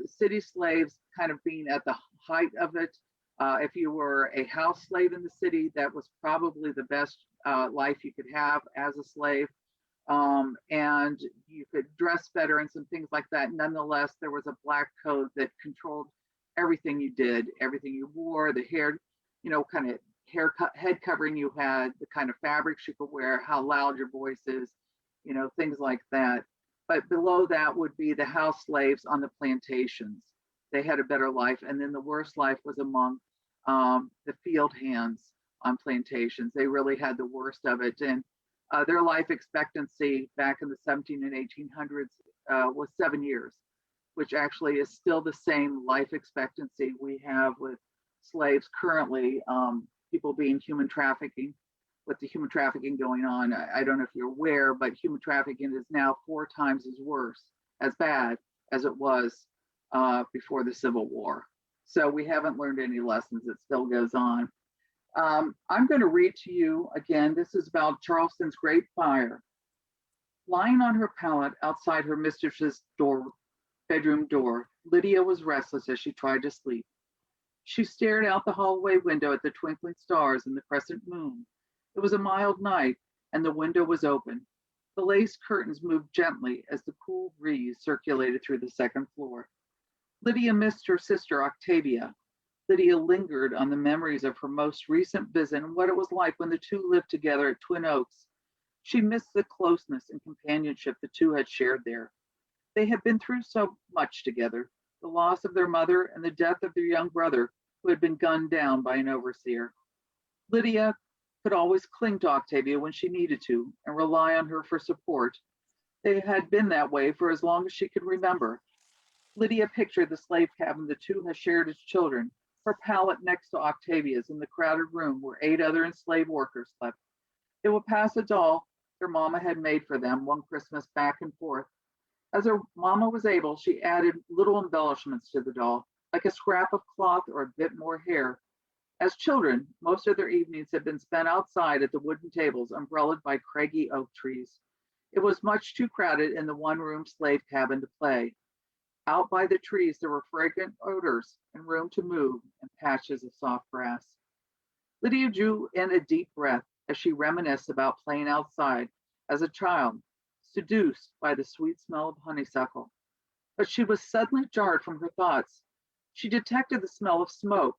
City slaves kind of being at the height of it. If you were a house slave in the city, that was probably the best life you could have as a slave. And you could dress better and some things like that. Nonetheless, there was a black code that controlled everything you did, everything you wore, the hair, you know, kind of haircut, head covering you had, the kind of fabrics you could wear, how loud your voice is, you know, things like that. But below that would be the house slaves on the plantations. They had a better life. And then the worst life was among the field hands on plantations. They really had the worst of it. And their life expectancy back in the 17 and 1800s was 7 years, which actually is still the same life expectancy we have with slaves currently, people being human trafficking. With the human trafficking going on, I don't know if you're aware, but human trafficking is now 4 times as bad as it was before the Civil War. So we haven't learned any lessons. It still goes on. I'm going to read to you again. This is about Charleston's Great Fire. Lying on her pallet outside her mistress's bedroom door, Lydia was restless as she tried to sleep. She stared out the hallway window at the twinkling stars and the crescent moon. It was a mild night, and the window was open. The lace curtains moved gently as the cool breeze circulated through the second floor. Lydia missed her sister Octavia. Lydia lingered on the memories of her most recent visit and what it was like when the two lived together at Twin Oaks. She missed the closeness and companionship the two had shared there. They had been through so much together, the loss of their mother and the death of their young brother, who had been gunned down by an overseer. Lydia could always cling to Octavia when she needed to and rely on her for support. They had been that way for as long as she could remember. Lydia pictured the slave cabin the two had shared as children, her pallet next to Octavia's in the crowded room where 8 other enslaved workers slept. They would pass a doll their mama had made for them one Christmas back and forth. As her mama was able, she added little embellishments to the doll, like a scrap of cloth or a bit more hair. As children, most of their evenings had been spent outside at the wooden tables umbrellaed by craggy oak trees. It was much too crowded in the one-room slave cabin to play. Out by the trees, there were fragrant odors and room to move and patches of soft grass. Lydia drew in a deep breath as she reminisced about playing outside as a child, seduced by the sweet smell of honeysuckle. But she was suddenly jarred from her thoughts. She detected the smell of smoke.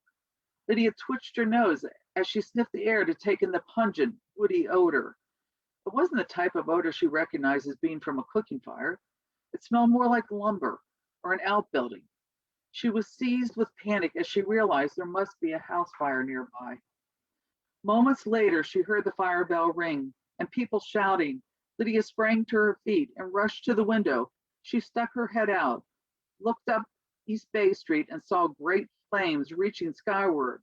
Lydia twitched her nose as she sniffed the air to take in the pungent, woody odor. It wasn't the type of odor she recognized as being from a cooking fire. It smelled more like lumber or an outbuilding. She was seized with panic as she realized there must be a house fire nearby. Moments later, she heard the fire bell ring and people shouting. Lydia sprang to her feet and rushed to the window. She stuck her head out, looked up East Bay Street and saw great flames reaching skyward.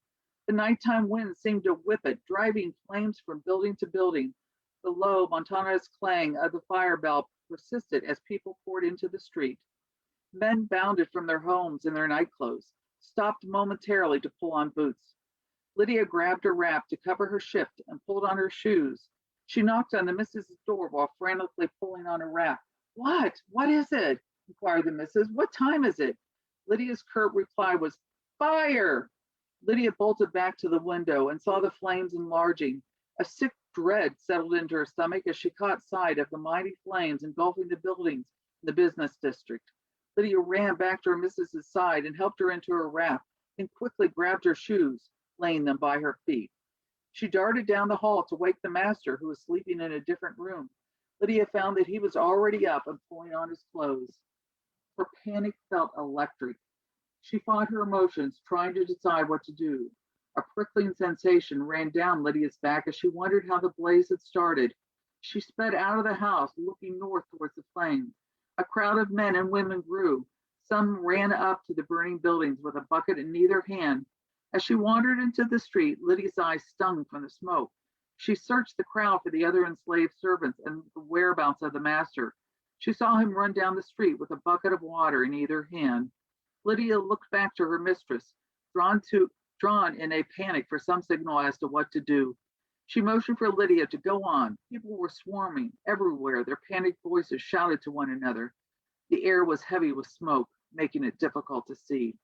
The nighttime wind seemed to whip it, driving flames from building to building. The low, monotonous clang of the fire bell persisted as people poured into the street. Men bounded from their homes in their nightclothes, stopped momentarily to pull on boots. Lydia grabbed her wrap to cover her shift and pulled on her shoes. She knocked on the missus's door while frantically pulling on her wrap. What? What is it? Inquired the missus. What time is it? Lydia's curt reply was, fire! Lydia bolted back to the window and saw the flames enlarging. A sick dread settled into her stomach as she caught sight of the mighty flames engulfing the buildings in the business district. Lydia ran back to her missus's side and helped her into her wrap, then quickly grabbed her shoes, laying them by her feet. She darted down the hall to wake the master, who was sleeping in a different room. Lydia found that he was already up and pulling on his clothes. Her panic felt electric. She fought her emotions, trying to decide what to do. A prickling sensation ran down Lydia's back as she wondered how the blaze had started. She sped out of the house, looking north towards the flames. A crowd of men and women grew. Some ran up to the burning buildings with a bucket in either hand. As she wandered into the street, Lydia's eyes stung from the smoke. She searched the crowd for the other enslaved servants and the whereabouts of the master. She saw him run down the street with a bucket of water in either hand. Lydia looked back to her mistress, drawn in a panic for some signal as to what to do. She motioned for Lydia to go on. People were swarming everywhere. Their panicked voices shouted to one another. The air was heavy with smoke, making it difficult to see.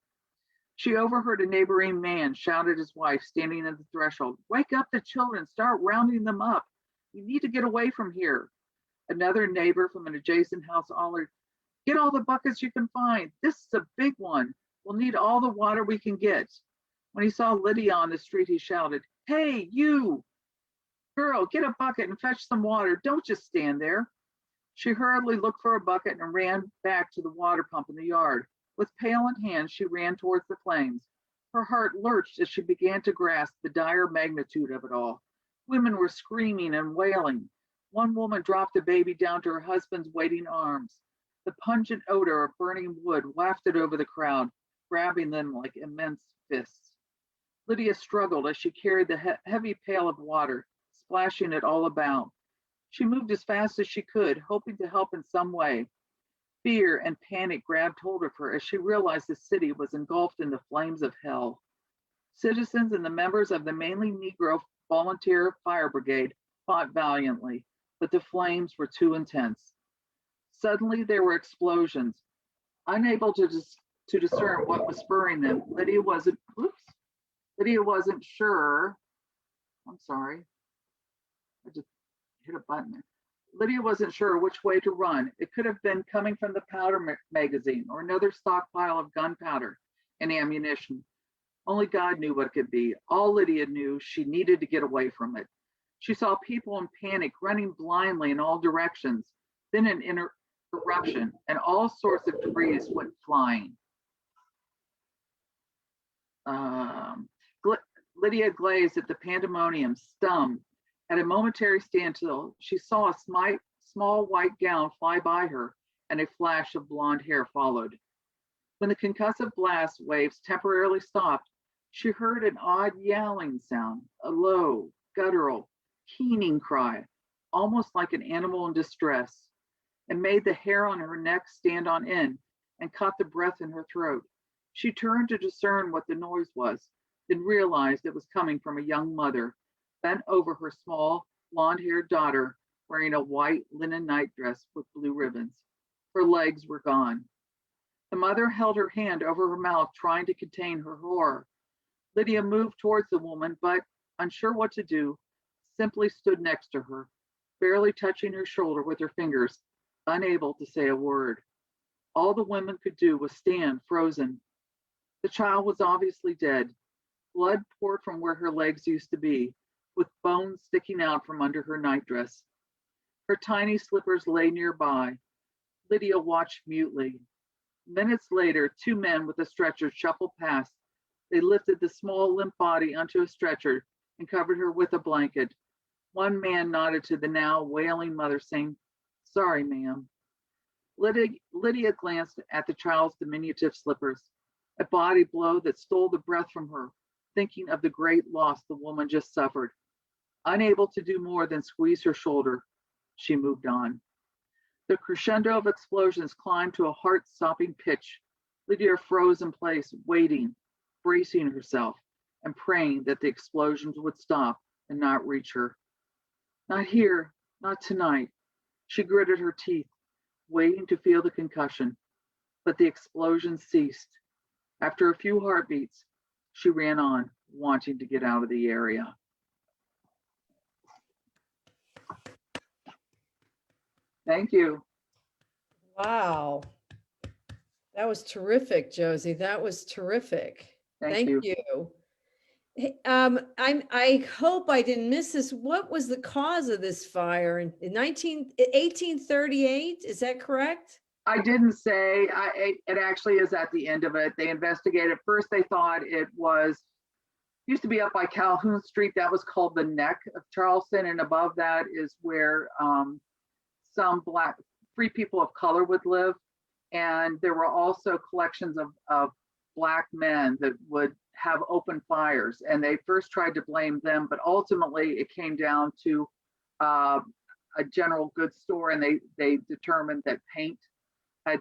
She overheard a neighboring man shout at his wife standing at the threshold, "Wake up the children, start rounding them up. We need to get away from here." Another neighbor from an adjacent house hollered, "Get all the buckets you can find. This is a big one. We'll need all the water we can get." When he saw Lydia on the street, he shouted, "Hey, you! Girl, get a bucket and fetch some water. Don't just stand there." She hurriedly looked for a bucket and ran back to the water pump in the yard. With pail in hand, she ran towards the flames. Her heart lurched as she began to grasp the dire magnitude of it all. Women were screaming and wailing. One woman dropped a baby down to her husband's waiting arms. The pungent odor of burning wood wafted over the crowd, grabbing them like immense fists. Lydia struggled as she carried the heavy pail of water, splashing it all about. She moved as fast as she could, hoping to help in some way. Fear and panic grabbed hold of her as she realized the city was engulfed in the flames of hell. Citizens and the members of the mainly Negro volunteer fire brigade fought valiantly, but the flames were too intense. Suddenly there were explosions. Unable to discern what was spurring them, Lydia wasn't sure. I'm sorry. I just hit a button. Lydia wasn't sure which way to run. It could have been coming from the powder magazine or another stockpile of gunpowder and ammunition. Only God knew what it could be. All Lydia knew, she needed to get away from it. She saw people in panic running blindly in all directions. Then an eruption and all sorts of debris went flying. Lydia gazed at the pandemonium, stunned. At a momentary standstill, she saw a small white gown fly by her, and a flash of blonde hair followed. When the concussive blast waves temporarily stopped, she heard an odd yowling sound, a low, guttural, keening cry, almost like an animal in distress. It made the hair on her neck stand on end and caught the breath in her throat. She turned to discern what the noise was, then realized it was coming from a young mother, bent over her small, blonde-haired daughter, wearing a white linen nightdress with blue ribbons. Her legs were gone. The mother held her hand over her mouth, trying to contain her horror. Lydia moved towards the woman, but, unsure what to do, simply stood next to her, barely touching her shoulder with her fingers, unable to say a word. All the woman could do was stand frozen. The child was obviously dead. Blood poured from where her legs used to be, with bones sticking out from under her nightdress. Her tiny slippers lay nearby. Lydia watched mutely. Minutes later, two men with a stretcher shuffled past. They lifted the small, limp body onto a stretcher and covered her with a blanket. One man nodded to the now wailing mother, saying, "Sorry, ma'am." Lydia glanced at the child's diminutive slippers, a body blow that stole the breath from her, thinking of the great loss the woman just suffered. Unable to do more than squeeze her shoulder, she moved on. The crescendo of explosions climbed to a heart-stopping pitch. Lydia froze in place, waiting, bracing herself, and praying that the explosions would stop and not reach her. Not here, not tonight. She gritted her teeth, waiting to feel the concussion, but the explosion ceased. After a few heartbeats, she ran on, wanting to get out of the area. Thank you. Wow. That was terrific, Josie. That was terrific. Thank you. Hey, I hope I didn't miss this. What was the cause of this fire in 1838? Is that correct? I didn't say, it actually is at the end of it. They investigated. First, they thought it used to be up by Calhoun Street. That was called the neck of Charleston. And above that is where some free people of color would live. And there were also collections of Black men that would have open fires. And they first tried to blame them, but ultimately it came down to a general goods store, and they determined that paint had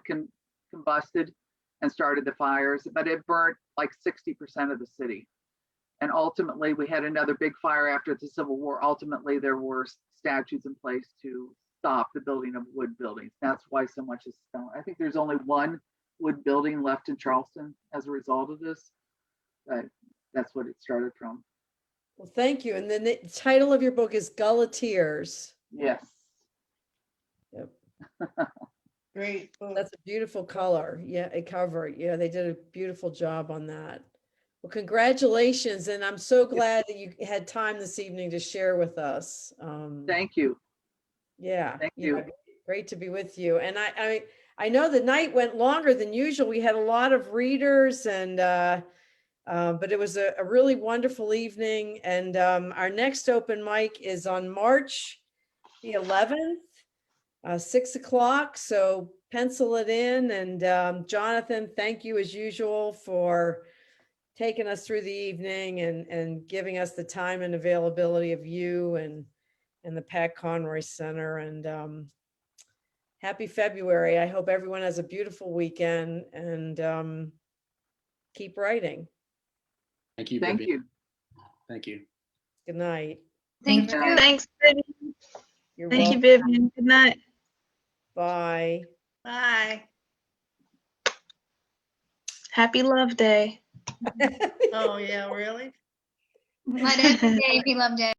combusted and started the fires, but it burnt like 60% of the city. And ultimately we had another big fire after the Civil War. Ultimately there were statutes in place to stop the building of wood buildings. That's why so much is stone. I think there's only one wood building left in Charleston as a result of this, but that's what it started from. Well, thank you. And then the title of your book is Gullah Tears. Yes. Yep. Great book. That's a beautiful color. Yeah, a cover. Yeah, they did a beautiful job on that. Well, congratulations. And I'm so glad that you had time this evening to share with us. Thank you. Yeah. Thank you. Yeah, great to be with you. And I know the night went longer than usual. We had a lot of readers, and but it was a really wonderful evening. And our next open mic is on March the 11th. 6 o'clock, so pencil it in. And Jonathan, thank you as usual for taking us through the evening and giving us the time and availability of you and the Pat Conroy Center. And happy February. I hope everyone has a beautiful weekend, and keep writing. Thank you. Thank Vivian. you. Thank you. Good night. Thank you. Thanks, Vivian. You're Thank you, welcome. Vivian. Good night. Bye. Bye. Happy Love Day. Oh, yeah, really? Let every day be love day.